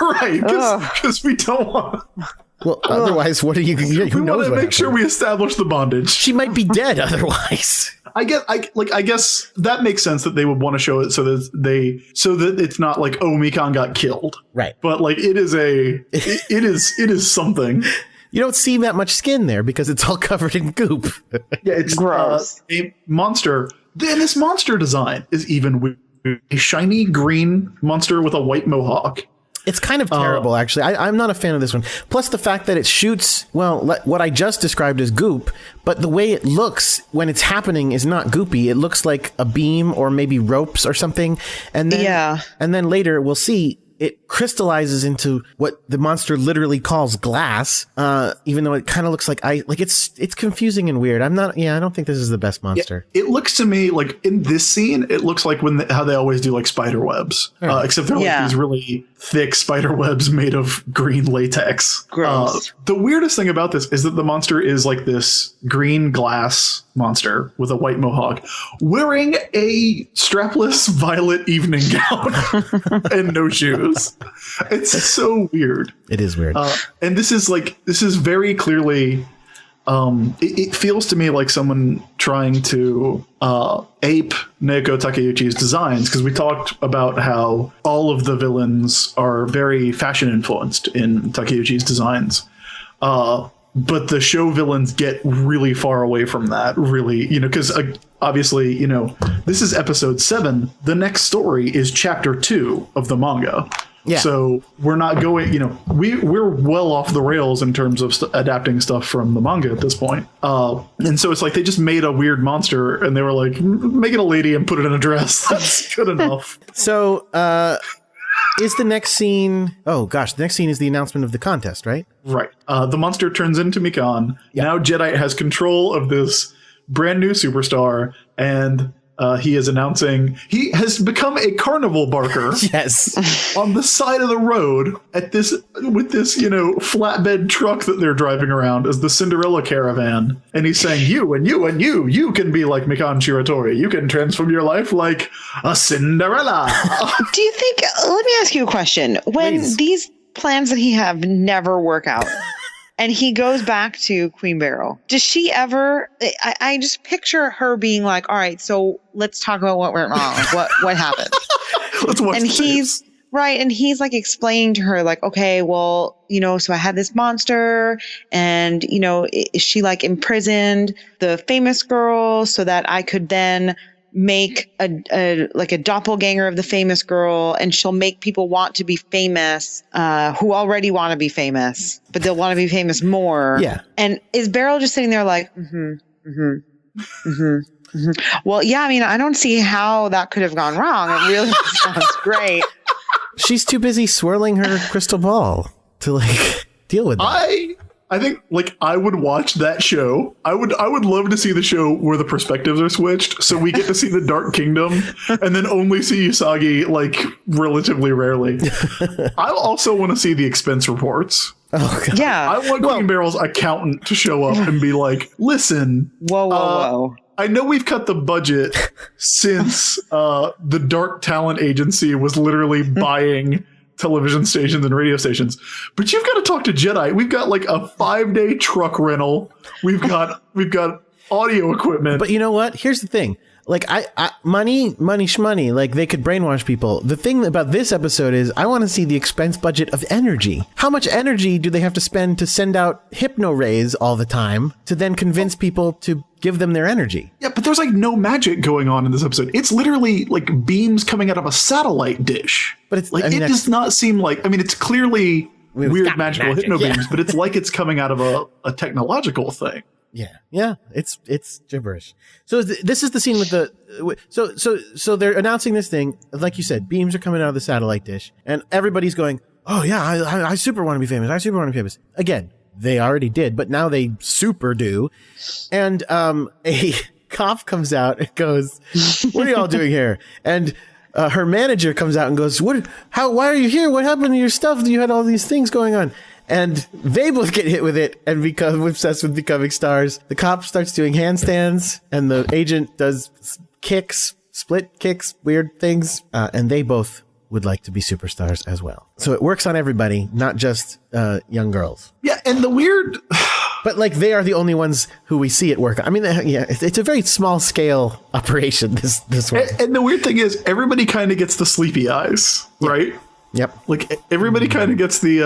Right, because we don't want. Well, otherwise, what are you? Who knows? We want to make sure we establish the bondage. She might be dead otherwise. I guess that makes sense that they would want to show it so that it's not like, oh, Mikan got killed, right? But like it is something. You don't see that much skin there because it's all covered in goop. Yeah, it's gross. A monster. Then this monster design is even weird. A shiny green monster with a white mohawk. It's kind of terrible, actually. I'm not a fan of this one. Plus the fact that it shoots, well, what I just described as goop, but the way it looks when it's happening is not goopy. It looks like a beam or maybe ropes or something. And then later we'll see it crystallizes into what the monster literally calls glass, even though it kind of looks like it's confusing and weird. I don't think this is the best monster. Yeah, it looks to me like in this scene, it looks like how they always do like spider webs, except they're like these really thick spider webs made of green latex. Gross. The weirdest thing about this is that the monster is like this green glass monster with a white mohawk wearing a strapless violet evening gown and no shoes. It's so weird. It is weird. And this is very clearly it feels to me like someone trying to ape Naoko Takeuchi's designs, because we talked about how all of the villains are very fashion influenced in Takeuchi's designs. but the show villains get really far away from that, really, because obviously, this is episode 7. The next story is chapter 2 of the manga. Yeah. So we're not going, we're well off the rails in terms of adapting stuff from the manga at this point. And so it's like they just made a weird monster and they were like, make it a lady and put it in a dress. That's good enough. So is the next scene... Oh, gosh. The next scene is the announcement of the contest, right? Right. The monster turns into Mikan. Yep. Now Jedi has control of this brand new superstar, and he is announcing he has become a carnival barker. Yes. On the side of the road with this flatbed truck that they're driving around as the Cinderella Caravan. And he's saying, you and you and you can be like Mikan Shiratori. You can transform your life like a Cinderella. Do you think, let me ask you a question. When these plans that he have never work out, and he goes back to Queen Beryl, does she ever, I just picture her being like, all right, so let's talk about what went wrong. What happened? Let's watch and the he's tapes. Right. And he's like explaining to her like, okay, well, so I had this monster and, she like imprisoned the famous girl so that I could then make a doppelganger of the famous girl, and she'll make people want to be famous who already want to be famous, but they'll want to be famous more. Yeah. And is Beryl just sitting there like, well, yeah, I mean, I don't see how that could have gone wrong. It really sounds great. She's too busy swirling her crystal ball to like deal with that. I think I would watch that show. I would love to see the show where the perspectives are switched, so we get to see the Dark Kingdom and then only see Usagi like relatively rarely. I also want to see the expense reports. Oh, God. Yeah. I want Queen Beryl's accountant to show up and be like, listen, whoa. I know we've cut the budget since the Dark Talent Agency was literally buying television stations and radio stations, but you've got to talk to Jedi. We've got like a 5-day truck rental. We've got audio equipment. But you know what? Here's the thing. Like money, shmoney. Like they could brainwash people. The thing about this episode is I want to see the expense budget of energy. How much energy do they have to spend to send out hypno rays all the time to then convince people to give them their energy? Yeah, but there's like no magic going on in this episode. It's literally like beams coming out of a satellite dish. But it's like it does not seem like. I mean, it's clearly weird magical hypno beams, but it's like it's coming out of a technological thing. Yeah, it's gibberish. So this is the scene with the so they're announcing this thing. Like you said, beams are coming out of the satellite dish, and everybody's going, "Oh yeah, I super want to be famous. I super want to be famous." Again, they already did, but now they super do. And a cop comes out and goes, "What are y'all doing here?" And her manager comes out and goes, "Why are you here? What happened to your stuff? You had all these things going on." And they both get hit with it and become obsessed with becoming stars. The cop starts doing handstands, and the agent does kicks, split kicks, weird things. And they both would like to be superstars as well. So it works on everybody, not just young girls. Yeah, and the weird... But like they are the only ones who we see it work. I mean, yeah, it's a very small scale operation, this one. And the weird thing is everybody kind of gets the sleepy eyes, right? Yep. Like everybody kind of gets the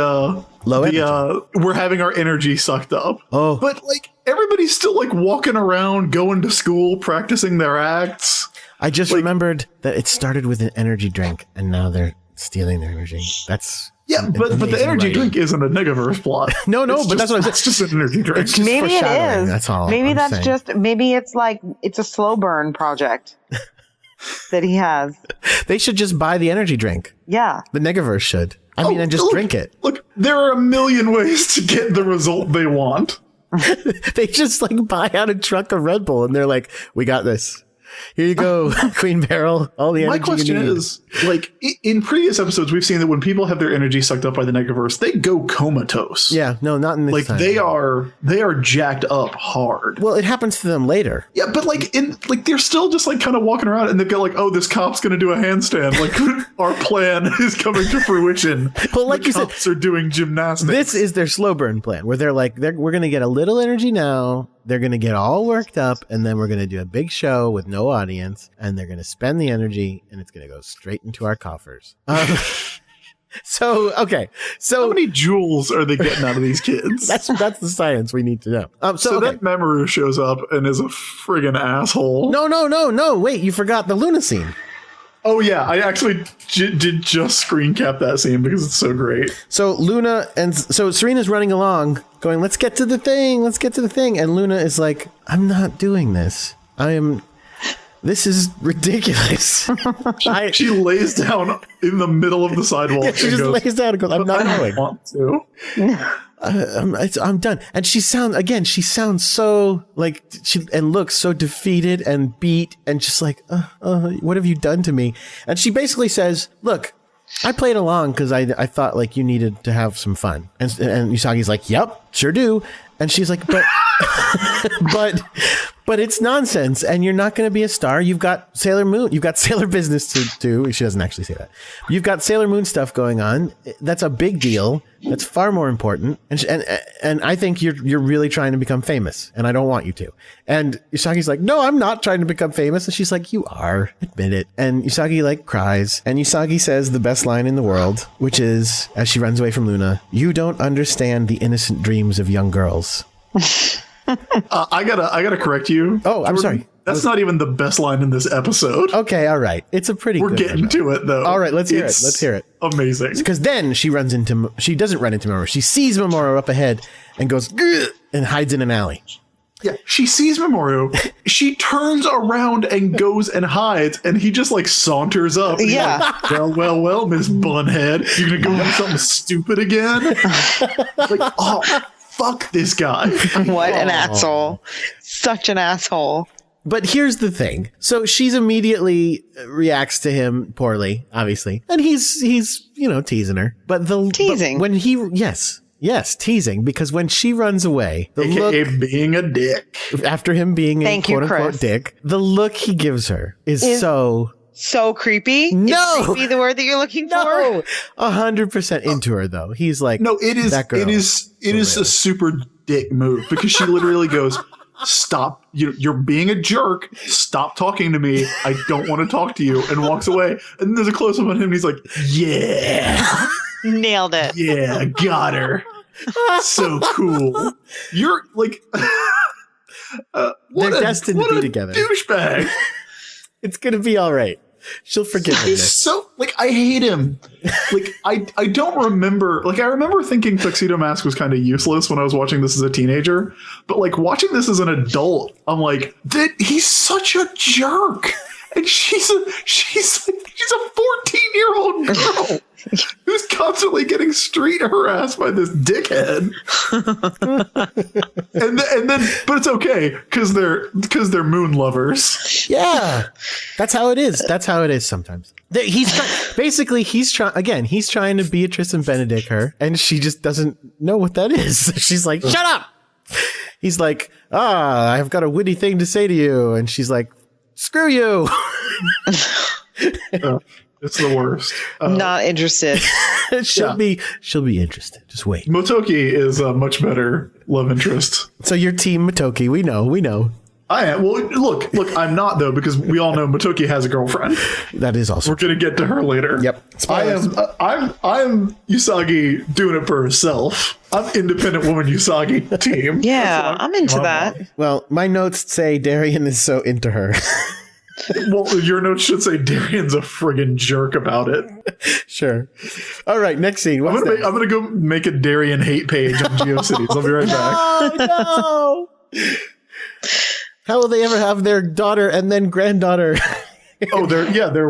low energy. We're having our energy sucked up. Oh. But like everybody's still like walking around, going to school, practicing their acts. I just remembered that it started with an energy drink and now they're stealing their energy. That's but the energy drink isn't a Negaverse plot. No, but that's what I'm saying. It's just an energy drink. It's just maybe it is. That's all. Maybe maybe it's like it's a slow burn project that he has. They should just buy the energy drink. Yeah. The Negaverse should. I mean, and just drink it. Look, there are a million ways to get the result they want. They just like buy out a truck of Red Bull and they're like, we got this. Here you go, Queen Beryl. All the energy. My question you need. is, like, in previous episodes, we've seen that when people have their energy sucked up by the Negaverse, they go comatose. Yeah, no, not in this like time. they are jacked up hard. Well, it happens to them later. Yeah, but like they're still just like kind of walking around and they've got like, oh, this cop's gonna do a handstand. Like our plan is coming to fruition. Well, like you said, cops are doing gymnastics. This is their slow burn plan, where they're like, we're gonna get a little energy now. They're going to get all worked up, and then we're going to do a big show with no audience, and they're going to spend the energy, and it's going to go straight into our coffers. So, okay. So how many jewels are they getting out of these kids? that's the science we need to know. So okay. Then Mamoru shows up and is a friggin' asshole. No. Wait, you forgot the Luna scene. Oh, yeah. I actually did just screen cap that scene because it's so great. So so Serena's running along going, let's get to the thing. And Luna is like, I'm not doing this. This is ridiculous. She lays down in the middle of the sidewalk. Yeah, she just lays down and goes, I'm not going. I want to. I'm done. And she sounds so like and looks so defeated and beat and just like, what have you done to me? And she basically says, look, I played along because I thought like you needed to have some fun. And Usagi's like, yep, sure do. And she's like, but it's nonsense, and you're not going to be a star. You've got Sailor Moon. You've got Sailor business to do. She doesn't actually say that. You've got Sailor Moon stuff going on. That's a big deal. That's far more important. And I think you're really trying to become famous, and I don't want you to. And Usagi's like, no, I'm not trying to become famous. And she's like, you are. Admit it. And Usagi like cries. And Usagi says the best line in the world, which is, as she runs away from Luna, you don't understand the innocent dreams of young girls. I gotta correct you. Oh, I'm sorry. That's not even the best line in this episode. Okay, all right. It's a pretty. We're getting to it though. All right, let's hear it. Amazing. Because then she doesn't run into Mamoru. She sees Mamoru up ahead and goes and hides in an alley. Yeah, she sees Mamoru. She turns around and goes and hides, and he just like saunters up. Yeah. Like, well, Miss Bunhead, you're gonna go do something stupid again? Like, oh. Fuck this guy. What an asshole. Such an asshole. But here's the thing. So she's immediately reacts to him poorly, obviously. And he's teasing her. But teasing. But when yes, teasing, because when she runs away, AKA being a dick. After him being a quote unquote dick, the look he gives her is so creepy. No, is creepy the word that you're looking for? 100% into her though. He's like, no, it is. It is a super dick move because she literally goes, "Stop! You're being a jerk. Stop talking to me. I don't want to talk to you," and walks away. And then there's a close up on him. And he's like, "Yeah, nailed it. Yeah, got her. So cool. You're like, they're destined to be together. Douchebag." It's gonna be all right. She'll forgive him. He's so like, I hate him. Like I don't remember. Like I remember thinking Tuxedo Mask was kind of useless when I was watching this as a teenager. But like watching this as an adult, I'm like, he's such a jerk. And she's a 14-year-old girl who's constantly getting street harassed by this dickhead. and then, but it's okay because they're moon lovers. Yeah, that's how it is. That's how it is sometimes. He's trying to Beatrice and Benedict her, and she just doesn't know what that is. She's like, shut up. He's like, I've got a witty thing to say to you, and she's like, screw you. It's the worst. Not interested. She'll be interested. Just wait. Motoki is a much better love interest. So you're team Motoki. We know. I am. Well, look, I'm not though, because we all know Motoki has a girlfriend. That is also. We're gonna get to her later. Yep. Spoilers. I'm Usagi doing it for herself. I'm independent woman Usagi team. Yeah, I'm into that. Well, my notes say Darien is so into her. Well, your notes should say Darian's a friggin' jerk about it. Sure. All right, next scene. I'm gonna go make a Darien hate page on GeoCities. I'll be right back. No. How will they ever have their daughter and then granddaughter? Oh, they're the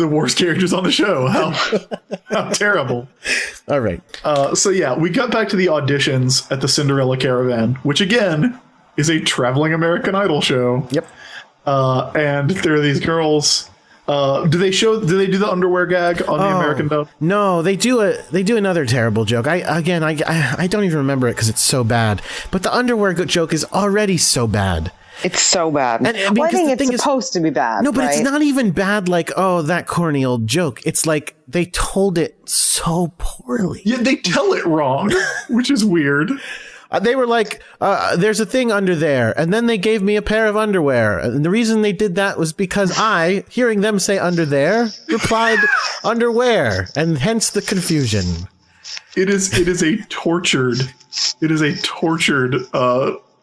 worst characters on the show. How terrible. All right. So yeah, we got back to the auditions at the Cinderella Caravan, which again is a traveling American Idol show. Yep. And there are these girls. Do they do the underwear gag on the American dub? No, they do another terrible joke. I don't even remember it because it's so bad. But the underwear joke is already so bad. It's so bad. And, I think it's supposed to be bad. No, but right? It's not even bad like, oh, that corny old joke. It's like they told it so poorly. Yeah, they tell it wrong, which is weird. They were like, there's a thing under there. And then they gave me a pair of underwear. And the reason they did that was because I, hearing them say under there, replied underwear. And hence the confusion. It is a tortured,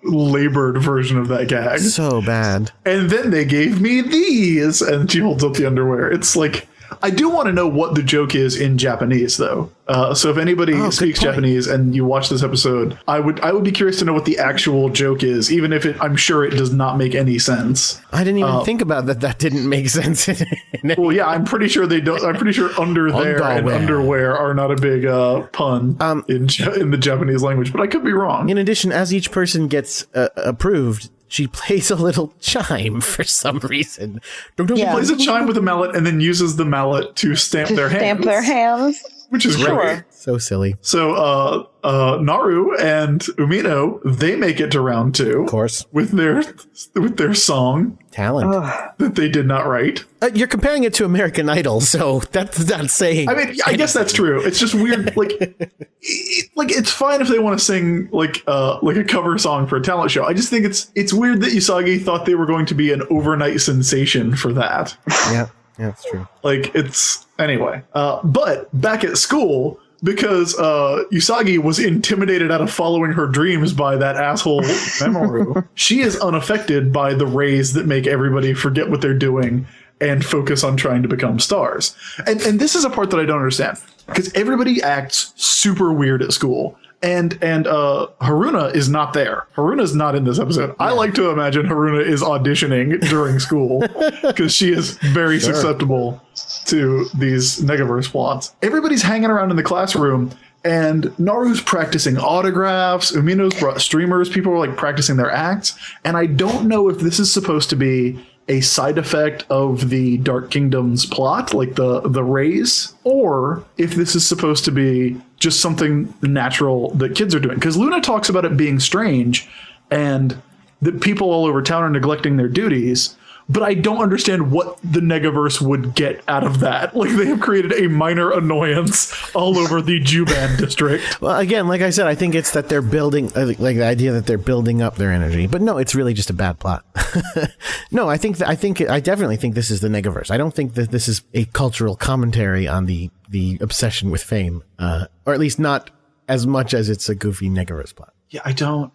labored version of that gag. So bad. And then they gave me these. And she holds up the underwear. It's like, I do want to know what the joke is in Japanese, though. So if anybody speaks Japanese and you watch this episode, I would be curious to know what the actual joke is, even if I'm sure it does not make any sense. I didn't even think about that. That didn't make sense. Well, yeah, I'm pretty sure they don't. I'm pretty sure under there and underwear are not a big pun in the Japanese language, but I could be wrong. In addition, as each person gets approved, she plays a little chime for some reason. She plays a chime with a mallet and then uses the mallet to stamp their hands. Which is great. So silly. So Naru and Umino, they make it to round 2. Of course. With their song. Talent. That they did not write. You're comparing it to American Idol, so that's not saying. I mean, I guess that's true. It's just weird. Like it's fine if they want to sing like a cover song for a talent show. I just think it's weird that Usagi thought they were going to be an overnight sensation for that. Yeah, that's true. Anyway. But back at school, because Usagi was intimidated out of following her dreams by that asshole Mamoru, she is unaffected by the rays that make everybody forget what they're doing and focus on trying to become stars. And this is a part that I don't understand, because everybody acts super weird at school. And Haruna is not there. Haruna's not in this episode. Yeah. I like to imagine Haruna is auditioning during school because she is very susceptible to these Negaverse plots. Everybody's hanging around in the classroom, and Naru's practicing autographs. Umino's brought streamers. People are like practicing their acts. And I don't know if this is supposed to be a side effect of the Dark Kingdom's plot, like the rays, or if this is supposed to be just something natural that kids are doing. Because Luna talks about it being strange and that people all over town are neglecting their duties, but I don't understand what the Negaverse would get out of that. Like, they have created a minor annoyance all over the Juban district. Well, again, like I said, I think it's that they're building, like the idea that they're building up their energy. But no, it's really just a bad plot. No, I definitely think this is the Negaverse. I don't think that this is a cultural commentary on the obsession with fame, or at least not as much as it's a goofy Negaverse plot. Yeah, I don't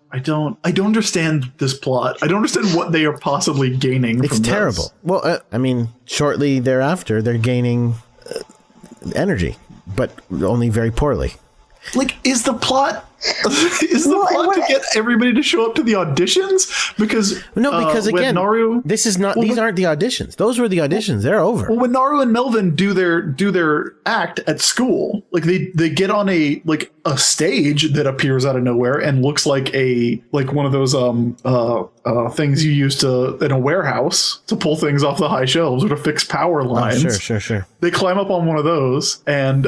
understand this plot. I don't understand what they are possibly gaining from this. It's terrible. Well, I mean, shortly thereafter, they're gaining energy, but only very poorly. Like, is the plot to get everybody to show up to the auditions? Because again, Naru, this is not. These aren't the auditions. Those were the auditions. They're over. Well, when Naru and Melvin do their act at school, like they get on a stage that appears out of nowhere and looks like one of those things you use in a warehouse to pull things off the high shelves or to fix power lines. Oh, sure. They climb up on one of those and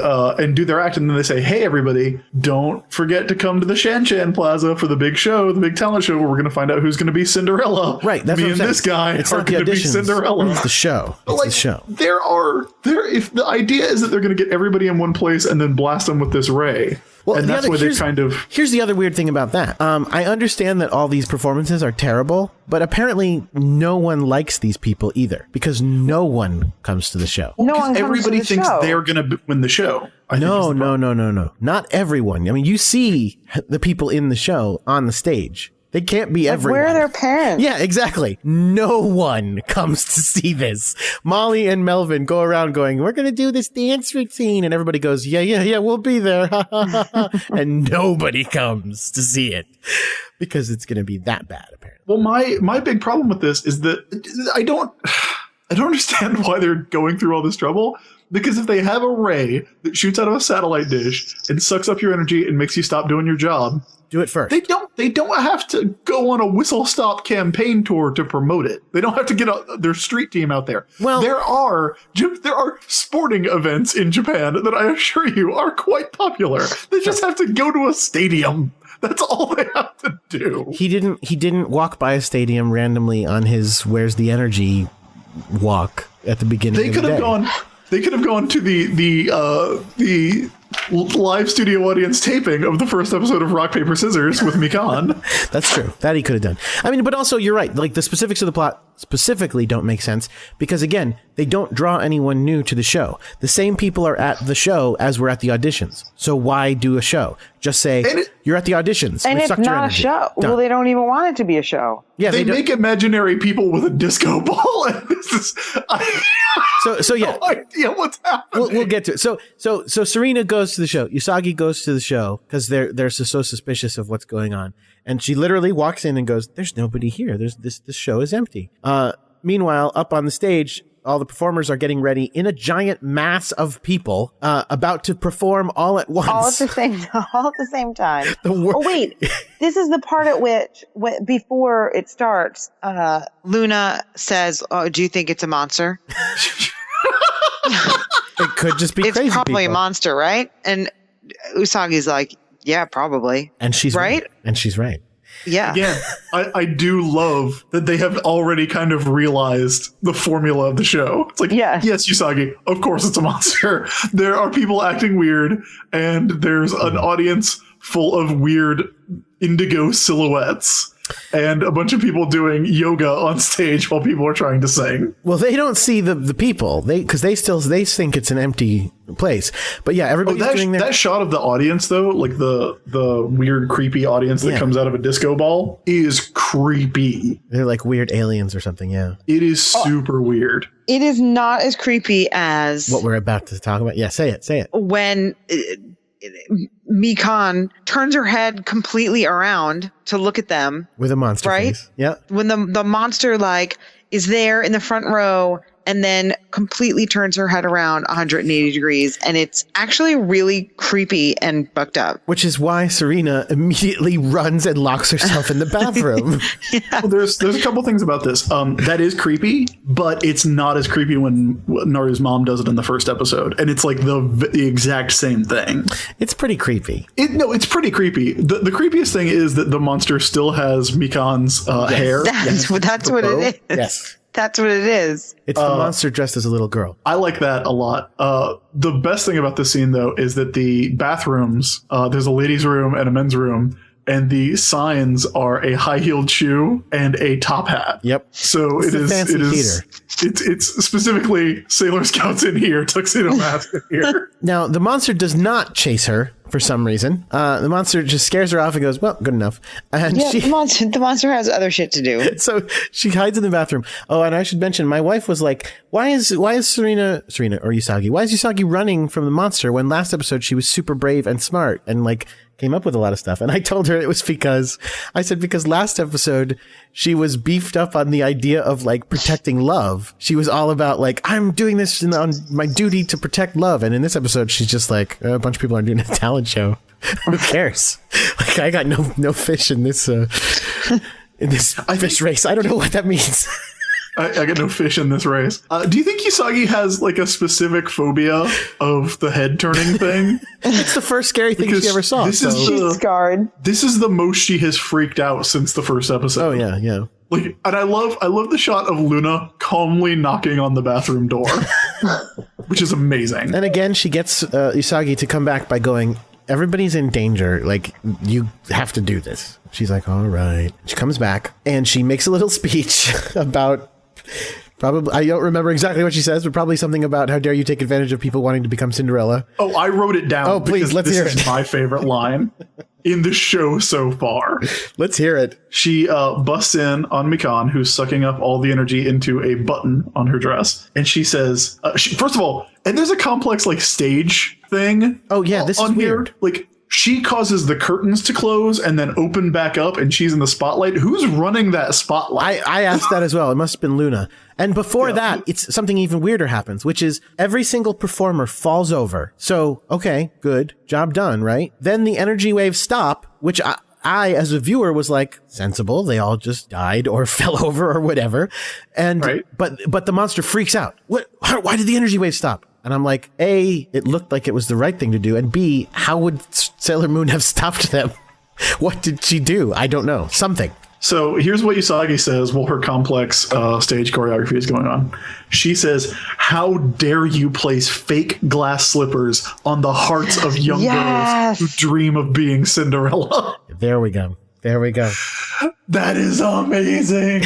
do their act, and then they say, "Hey, everybody, don't forget to come to the Shan Plaza for the big show, the big talent show, where we're going to find out who's going to be Cinderella." Right. That's Me and this guy are going to be Cinderella. It's the show. It's the show. If the idea is that they're going to get everybody in one place and then blast them with this ray. Well, and that's why they Here's the other weird thing about that. I understand that all these performances are terrible, but apparently no one likes these people either, because no one comes to the show. Everybody thinks they're going to win the show. No. Not everyone. I mean, you see the people in the show on the stage. They can't be everyone. Where are their parents? Yeah, exactly. No one comes to see this. Molly and Melvin go around going, "We're going to do this dance routine." And everybody goes, yeah, we'll be there. And nobody comes to see it because it's going to be that bad, apparently. Well, my big problem with this is that I don't understand why they're going through all this trouble. Because if they have a ray that shoots out of a satellite dish and sucks up your energy and makes you stop doing your job, do it first. They don't have to go on a whistle stop campaign tour to promote it. They don't have to get their street team out there. Well, there are sporting events in Japan that I assure you are quite popular. They just have to go to a stadium. That's all they have to do. He didn't walk by a stadium randomly on his "Where's the Energy" walk at the beginning of the day. They could have gone to the live studio audience taping of the first episode of Rock, Paper, Scissors with Mikan. That's true. That he could have done. I mean, but also you're right. Like the specifics of the plot specifically don't make sense because again, they don't draw anyone new to the show. The same people are at the show as were at the auditions. So why do a show? Just say you're at the audiditions. And it's not a show. Done. Well, they don't even want it to be a show. Yeah, they make imaginary people with a disco ball, and this is so yeah. No idea what's happening. We'll get to it. So Serena goes to the show. Usagi goes to the show because they're so suspicious of what's going on, and she literally walks in and goes, "There's nobody here. This show is empty." Meanwhile, up on the stage, all the performers are getting ready in a giant mass of people about to perform all at once. All at the same time. Oh, wait. This is the part at which, before it starts, Luna says, "Oh, do you think it's a monster?" It could just be crazy. It's probably people. a monster, right? And Usagi's like, "Yeah, probably." And she's right. And she's right. Yeah. Again, I do love that they have already kind of realized the formula of the show. It's like, yes, Usagi, of course it's a monster. There are people acting weird, and there's an audience full of weird indigo silhouettes. And a bunch of people doing yoga on stage while people are trying to sing. Well, they don't see the people because they think it's an empty place. But yeah, everybody's doing that shot of the audience though, like the weird, creepy audience that comes out of a disco ball, is creepy. They're like weird aliens or something. Yeah, it is super weird. It is not as creepy as what we're about to talk about. Yeah, say it. When Mikan turns her head completely around to look at them with a monster face. Yeah. When the monster is there in the front row and then completely turns her head around 180 degrees, and it's actually really creepy and fucked up. Which is why Serena immediately runs and locks herself in the bathroom. Well, there's a couple things about this. That is creepy, but it's not as creepy when Naru's mom does it in the first episode, and it's like the exact same thing. It's pretty creepy. It's pretty creepy. The creepiest thing is that the monster still has Mikan's hair. That's what it is. Yes. That's what it is. It's the monster dressed as a little girl. I like that a lot. The best thing about this scene, though, is that the bathrooms, there's a ladies' room and a men's room, and the signs are a high-heeled shoe and a top hat. Yep. So it's specifically Sailor Scouts in here, tuxedo mask in here. Now, the monster does not chase her for some reason. The monster just scares her off and goes, well, good enough. And the monster has other shit to do. So she hides in the bathroom. Oh, and I should mention, my wife was like, why is Serena or Usagi, why is Usagi running from the monster when last episode she was super brave and smart and came up with a lot of stuff? And I told her it was because last episode she was beefed up on the idea of protecting love. She was all about I'm doing this on my duty to protect love. And in this episode, she's just a bunch of people are doing a talent show. Who cares? I got no fish in this fish race. I don't know what that means. I get no fish in this race. Do you think Usagi has a specific phobia of the head turning thing? It's the first scary thing she ever saw. She's scarred. This is the most she has freaked out since the first episode. Oh yeah. And I love the shot of Luna calmly knocking on the bathroom door, which is amazing. And again, she gets Usagi to come back by going, everybody's in danger. You have to do this. She's like, all right. She comes back and she makes a little speech about probably, I don't remember exactly what she says, but probably something about how dare you take advantage of people wanting to become Cinderella. Oh, I wrote it down. Oh, please, let's hear it. This is my favorite line in the show so far. Let's hear it. She busts in on Mikan, who's sucking up all the energy into a button on her dress. And she says, first of all, and there's a complex stage thing. Oh, yeah, this is weird. She causes the curtains to close and then open back up, and she's in the spotlight. Who's running that spotlight? I asked that as well. It must have been Luna. And before that, it's something even weirder happens, which is every single performer falls over. So, okay, good. Job done, right? Then the energy waves stop, which I as a viewer was sensible. They all just died or fell over or whatever. And right. but the monster freaks out. Why did the energy wave stop? And I'm like, A, it looked like it was the right thing to do. And B, how would Sailor Moon have stopped them? What did she do? I don't know. Something. So here's what Usagi says while her complex stage choreography is going on. She says, "How dare you place fake glass slippers on the hearts of young girls who dream of being Cinderella?" There we go. There we go. That is amazing.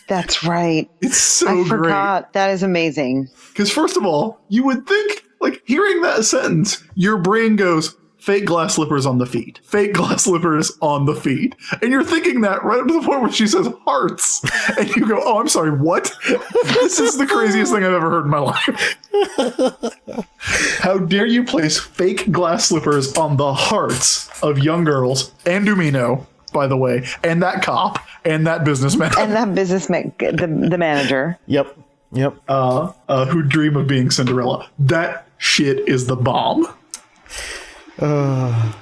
That's right. It's so I great. forgot. That is amazing. Because first of all, you would think, like, hearing that sentence, your brain goes, fake glass slippers on the feet. Fake glass slippers on the feet. And you're thinking that right up to the point where she says hearts. And you go, oh, I'm sorry, what? This is the craziest thing I've ever heard in my life. How dare you place fake glass slippers on the hearts of young girls and Umino, by the way, and that cop and that businessman. And that businessman, the manager. Yep. Who dream of being Cinderella. That shit is the bomb. So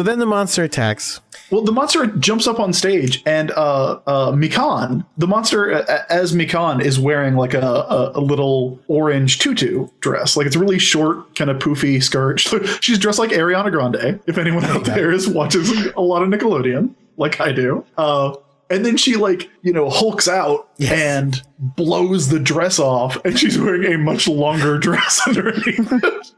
then the monster attacks. Well, the monster jumps up on stage, and Mikan, the monster as Mikan, is wearing like a little orange tutu dress. Like, it's a really short, kind of poofy skirt. She's dressed like Ariana Grande, if anyone out there watches a lot of Nickelodeon, like I do. And then she, like, hulks out and blows the dress off, and she's wearing a much longer dress underneath it,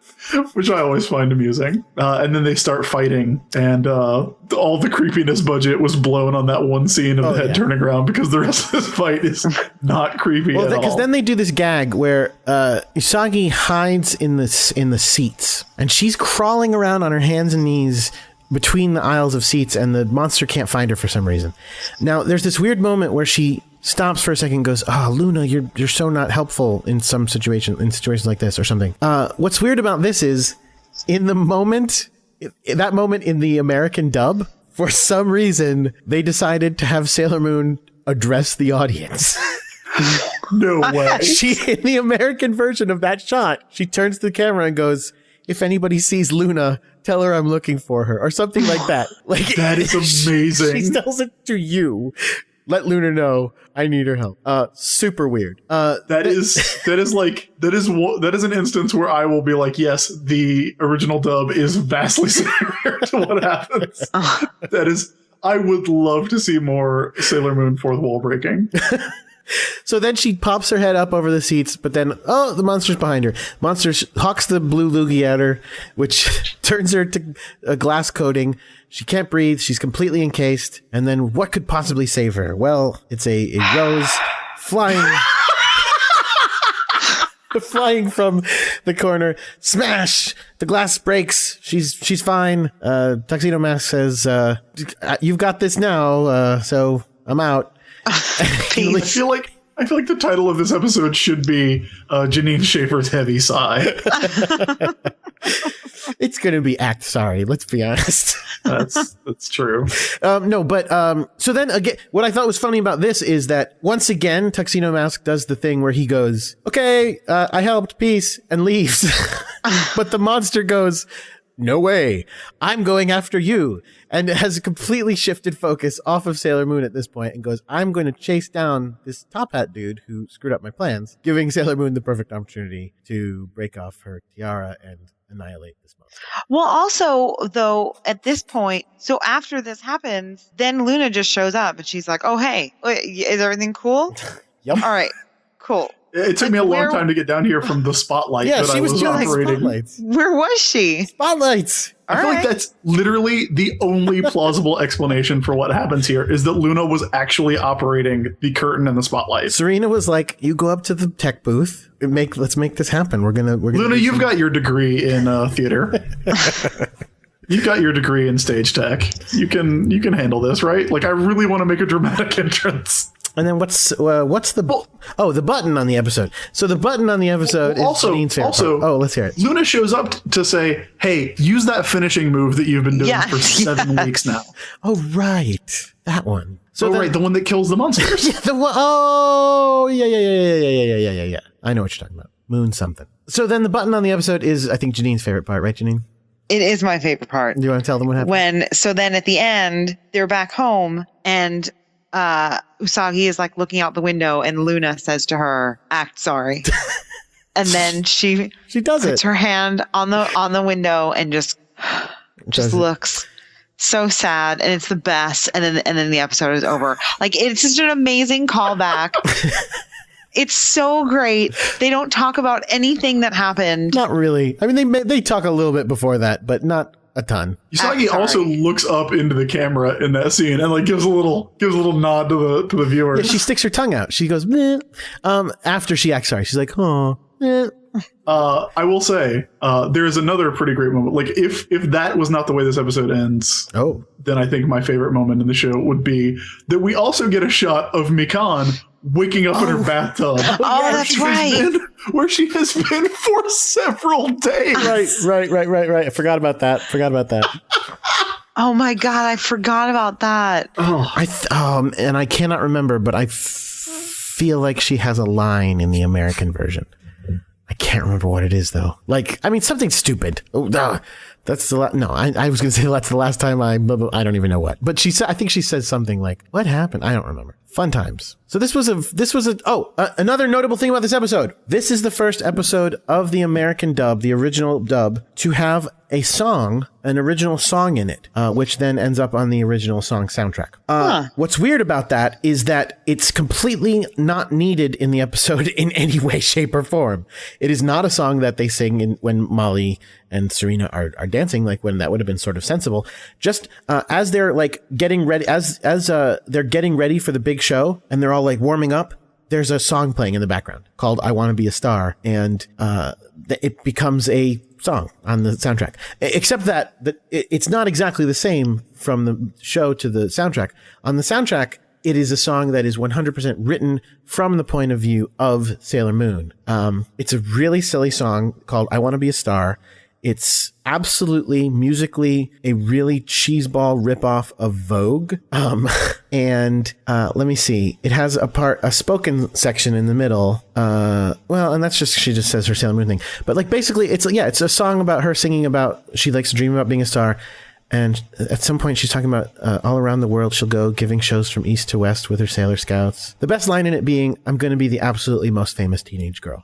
which I always find amusing. And then they start fighting, and all the creepiness budget was blown on that one scene of the head turning around, because the rest of this fight is not creepy at all. Because then they do this gag where Usagi hides in the seats, and she's crawling around on her hands and knees between the aisles of seats, and the monster can't find her for some reason. Now, there's this weird moment where she stops for a second and goes, "Oh, Luna, you're so not helpful in situations like this," or something. What's weird about this is, in that moment in the American dub, for some reason, they decided to have Sailor Moon address the audience. No way. In the American version of that shot, she turns to the camera and goes, "If anybody sees Luna, tell her I'm looking for her," or something like that. Like, that is amazing. She tells it to you. Let Luna know I need her help. Super weird. That is an instance where I will be like, yes, the original dub is vastly superior to what happens. I would love to see more Sailor Moon fourth wall breaking. So then she pops her head up over the seats, but then, the monster's behind her. Monster hawks the blue loogie at her, which turns her to a glass coating. She can't breathe. She's completely encased. And then what could possibly save her? Well, it's a rose flying flying from the corner. Smash! The glass breaks. She's fine. Tuxedo Mask says, "You've got this now, so I'm out." I feel like the title of this episode should be Janine Schaefer's Heavy Sigh. It's going to be Act Sorry. Let's be honest. That's true. So then again, what I thought was funny about this is that once again, Tuxedo Mask does the thing where he goes, "Okay, I helped, peace," and leaves. But the monster goes, "No way, I'm going after you," and has completely shifted focus off of Sailor Moon at this point and goes, "I'm going to chase down this top hat dude who screwed up my plans," giving Sailor Moon the perfect opportunity to break off her tiara and annihilate this monster. Well, also, though, at this point, so after this happens, then Luna just shows up and she's like, "Oh, hey, is everything cool?" Yep. All right, cool. It took me a long time to get down here from the spotlight that I was operating. Spotlights. Where was she? Spotlights. I feel like that's literally the only plausible explanation for what happens here, is that Luna was actually operating the curtain and the spotlight. Serena was like, "You go up to the tech booth. Let's make this happen. We're gonna Luna, you've got your degree in theater. You've got your degree in stage tech. You can handle this, right? Like, I really want to make a dramatic entrance." And then what's the button on the episode? So the button on the episode is Janine's favorite part. Oh, let's hear it. Luna shows up to say, "Hey, use that finishing move that you've been doing for 7 weeks now." Oh, right, that one. So the one that kills the monsters. Yeah, the one. Oh, yeah. I know what you're talking about. Moon something. So then the button on the episode is, I think, Janine's favorite part, right, Janine? It is my favorite part. Do you want to tell them what happened? So then at the end, they're back home, and Usagi is like looking out the window, and Luna says to her, "Act sorry." And then she does puts her hand on the window and just looks so sad, and it's the best. And then the episode is over. Like, it's just an amazing callback. It's so great. They don't talk about anything that happened. Not really. I mean, they talk a little bit before that, but not a ton. Usagi also looks up into the camera in that scene and like gives a little nod to the viewers. Yeah, she sticks her tongue out. She goes, meh. After she acts sorry, she's like, oh, eh. I will say, there is another pretty great moment. Like, if that was not the way this episode ends, then I think my favorite moment in the show would be that we also get a shot of Mikan waking up in her bathtub. That's right. Where she has been for several days. Right. I forgot about that. Oh my God, I forgot about that. And I cannot remember, but I feel like she has a line in the American version. I can't remember what it is though. Like, I mean, something stupid. That's the no. I was going to say that's the last time I don't even know what. But I think she says something like, "What happened?" I don't remember. Fun times. So this was another notable thing about this episode. This is the first episode of the American dub, the original dub, to have an original song in it, which then ends up on the original song soundtrack. What's weird about that is that it's completely not needed in the episode in any way, shape, or form. It is not a song that they sing when Molly and Serena are dancing, like when that would have been sort of sensible. Just as they're like getting ready, as they're getting ready for the big show and they're all like warming up, there's a song playing in the background called "I Want to Be a Star," and it becomes a song on the soundtrack. Except that it's not exactly the same from the show to the soundtrack. On the soundtrack, it is a song that is 100% written from the point of view of Sailor Moon. It's a really silly song called "I Want to Be a Star." It's absolutely musically a really cheeseball ripoff of Vogue. And let me see. It has a spoken section in the middle. And that's just, she just says her Sailor Moon thing. But like basically it's a song about her singing about she likes to dream about being a star. And at some point she's talking about all around the world she'll go, giving shows from east to west with her Sailor Scouts. The best line in it being, "I'm going to be the absolutely most famous teenage girl."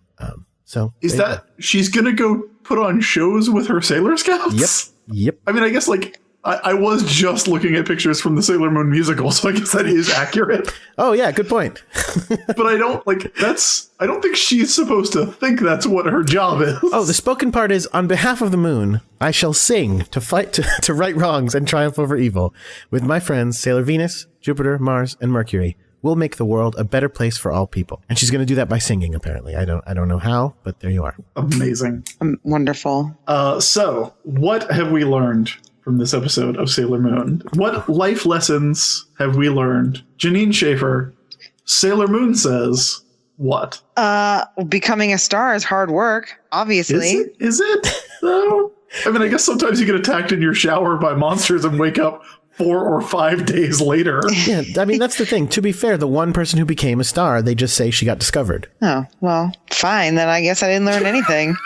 So is that she's going to go put on shows with her Sailor Scouts? Yep. I mean, I guess like I was just looking at pictures from the Sailor Moon musical, so I guess that is accurate. Oh yeah, good point. But I don't think she's supposed to think that's what her job is. Oh, the spoken part is, "On behalf of the moon, I shall sing to fight to right wrongs and triumph over evil. With my friends Sailor Venus, Jupiter, Mars, and Mercury, we'll make the world a better place for all people." And she's going to do that by singing, apparently. I don't know how, but there you are. Amazing. Wonderful. So what have we learned from this episode of Sailor Moon? What life lessons have we learned? Janine Schaefer, Sailor Moon says what? Becoming a star is hard work, obviously. Is it though? I mean, I guess sometimes you get attacked in your shower by monsters and wake up 4 or 5 days later. Yeah, I mean, that's the thing. To be fair, the one person who became a star, they just say she got discovered. Oh, well, fine. Then I guess I didn't learn anything.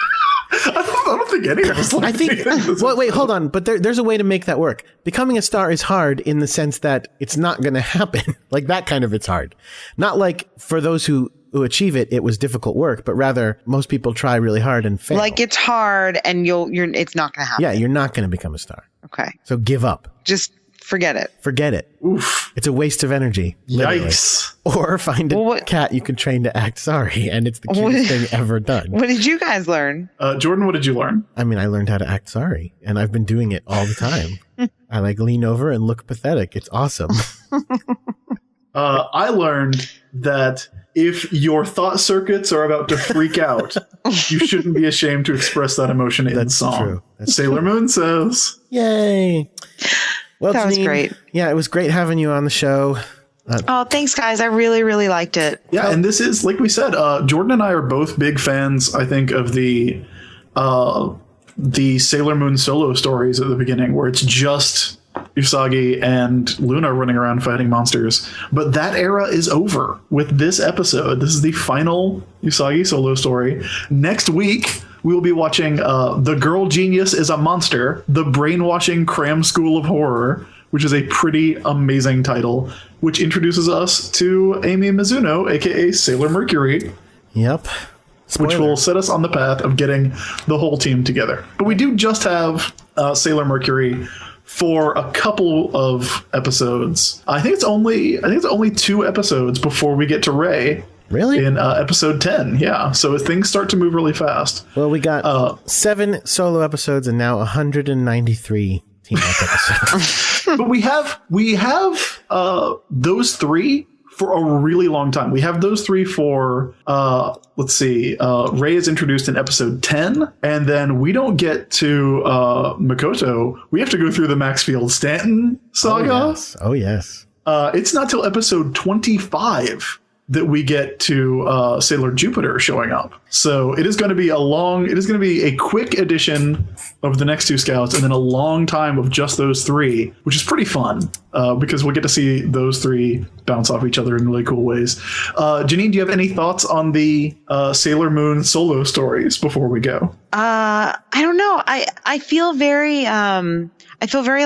I don't think any of us learned anything. Well, wait, hold on. But there's a way to make that work. Becoming a star is hard in the sense that it's not going to happen. Like that kind of it's hard. Not like for those who achieve it, it was difficult work, but rather most people try really hard and fail. Like it's hard and it's not going to happen. Yeah, you're not going to become a star. Okay. So give up. Just forget it. Forget it. Oof. It's a waste of energy. Literally. Yikes. Or find a cat you can train to act sorry, and it's the cutest thing ever done. What did you guys learn? Jordan, what did you learn? I mean, I learned how to act sorry, and I've been doing it all the time. I like lean over and look pathetic. It's awesome. I learned that if your thought circuits are about to freak out, you shouldn't be ashamed to express that emotion in song. True. That's Sailor Moon says. Yay. Well, that was great. Yeah, it was great having you on the show. Thanks, guys. I really, really liked it. Yeah, and this is, like we said, Jordan and I are both big fans, I think, of the Sailor Moon solo stories at the beginning, where it's just Usagi and Luna running around fighting monsters. But that era is over with this episode. This is the final Usagi solo story. Next week, we will be watching The Girl Genius is a Monster, The Brainwashing Cram School of Horror, which is a pretty amazing title, which introduces us to Amy Mizuno, a.k.a. Sailor Mercury. Yep. Spoiler. Which will set us on the path of getting the whole team together. But we do just have Sailor Mercury for a couple of episodes. I think it's only 2 episodes before we get to Rey. Really? In episode 10, yeah. So things start to move really fast. Well, we got 7 solo episodes and now 193 team-up episodes. But we have those 3 for a really long time. We have those 3 for let's see. Rey is introduced in episode 10, and then we don't get to Makoto. We have to go through the Maxfield Stanton saga. Oh yes. It's not till episode 25 that we get to Sailor Jupiter showing up. So it is going to be a quick edition of the next 2 scouts, and then a long time of just those 3, which is pretty fun because we'll get to see those 3 bounce off each other in really cool ways. Janine, do you have any thoughts on the Sailor Moon solo stories before we go? I don't know. I feel very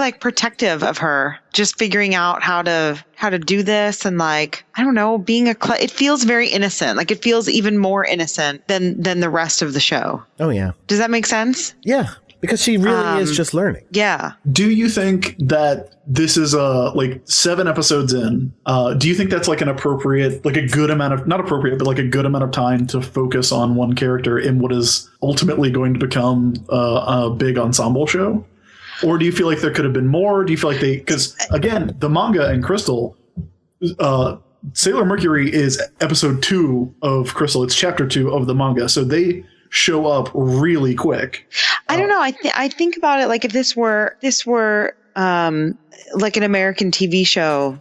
like protective of her, just figuring out how to do this, and like, I don't know, being it feels very innocent. Like, it feels even more innocent than the rest of the show. Oh yeah. Does that make sense? Yeah, because she really is just learning. Yeah. Do you think that this is like 7 episodes in? Do you think that's like an appropriate, like a good amount of, not appropriate, but like a good amount of time to focus on one character in what is ultimately going to become a big ensemble show? Or do you feel like there could have been more? Do you feel like because again, the manga and Crystal, Sailor Mercury is episode 2 of Crystal. It's chapter 2 of the manga. So they show up really quick. I don't know. I think about it like if this were like an American TV show.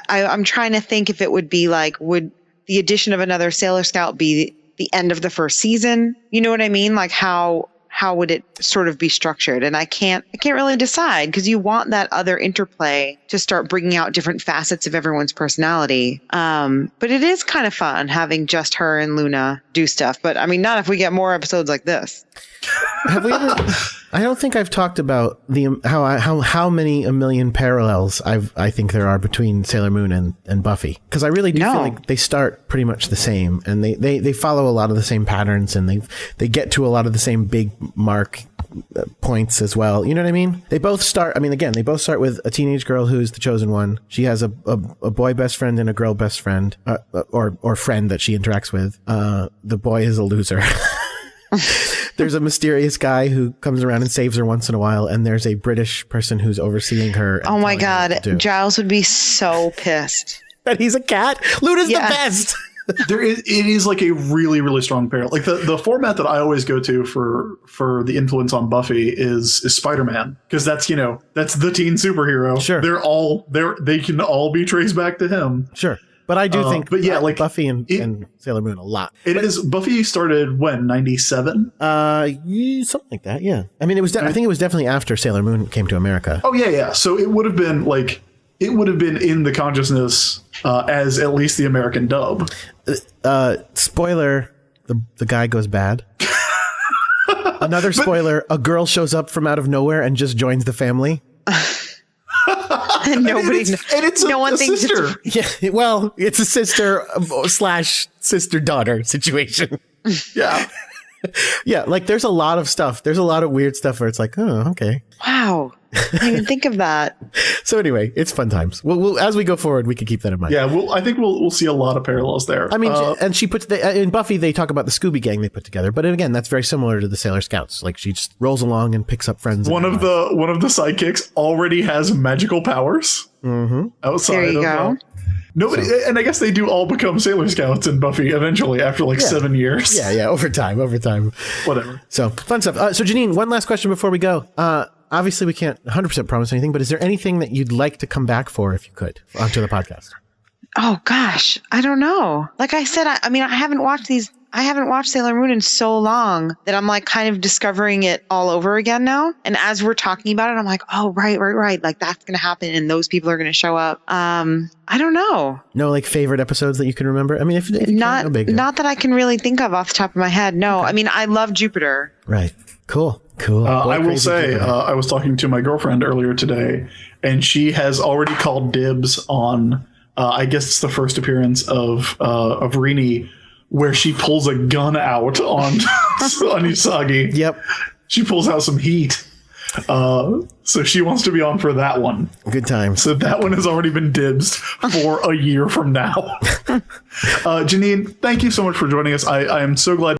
I'm trying to think if it would be like, would the addition of another Sailor Scout be the end of the first season? You know what I mean? Like how would it sort of be structured? And I can't really decide, because you want that other interplay to start bringing out different facets of everyone's personality. But it is kind of fun having just her and Luna do stuff. But I mean, not if we get more episodes like this. Have we ever? I don't think I've talked about how many a million parallels I think there are between Sailor Moon and Buffy, because I really do feel like they start pretty much the same, and they follow a lot of the same patterns, and they get to a lot of the same big mark points as well. You know what I mean? They both start. I mean, again, they both start with a teenage girl who's the chosen one. She has a boy best friend and a girl best friend, or friend that she interacts with. The boy is a loser. There's a mysterious guy who comes around and saves her once in a while, and there's a British person who's overseeing her. Oh my God. Giles would be so pissed. That he's a cat? Luna's the best. It is like a really, really strong parallel. Like the format that I always go to for the influence on Buffy is Spider-Man, because that's the teen superhero. Sure. They can all be traced back to him. Sure. But I do think, like Buffy and Sailor Moon a lot. Buffy started when, 97? Something like that. Yeah. I mean, I think it was definitely after Sailor Moon came to America. Oh yeah. So it would have been in the consciousness as at least the American dub. Spoiler: the guy goes bad. Another spoiler: a girl shows up from out of nowhere and just joins the family. And nobody, no one thinks sister. Yeah, well, it's a sister / sister daughter situation. Yeah. Yeah, like there's a lot of stuff. There's a lot of weird stuff where it's like, oh, okay. Wow. I didn't even think of that. So anyway, it's fun times. We'll as we go forward, we can keep that in mind. Yeah, I think we'll see a lot of parallels there. I mean, and she puts in Buffy, they talk about the Scooby Gang they put together, but again, that's very similar to the Sailor Scouts. Like she just rolls along and picks up friends. One of the sidekicks already has magical powers. Mm-hmm. Outside there you go. Nobody, and I guess they do all become Sailor Scouts in Buffy eventually after 7 years. Yeah, over time. Whatever. So fun stuff. So Janine, one last question before we go. Obviously, we can't 100% promise anything, but is there anything that you'd like to come back for if you could onto the podcast? Oh gosh, I don't know. Like I said, I mean, I haven't watched Sailor Moon in so long that I'm like kind of discovering it all over again now. And as we're talking about it, I'm like, oh, right. Like that's going to happen and those people are going to show up. I don't know. No, like favorite episodes that you can remember? I mean, if not that I can really think of off the top of my head. No, okay. I mean, I love Jupiter. Right. Cool. I will say, I was talking to my girlfriend earlier today, and she has already called dibs on, I guess it's the first appearance of Rini, where she pulls a gun out on Usagi. Yep. She pulls out some heat. So she wants to be on for that one. Good times. So that one has already been dibsed for a year from now. Janine, thank you so much for joining us. I am so glad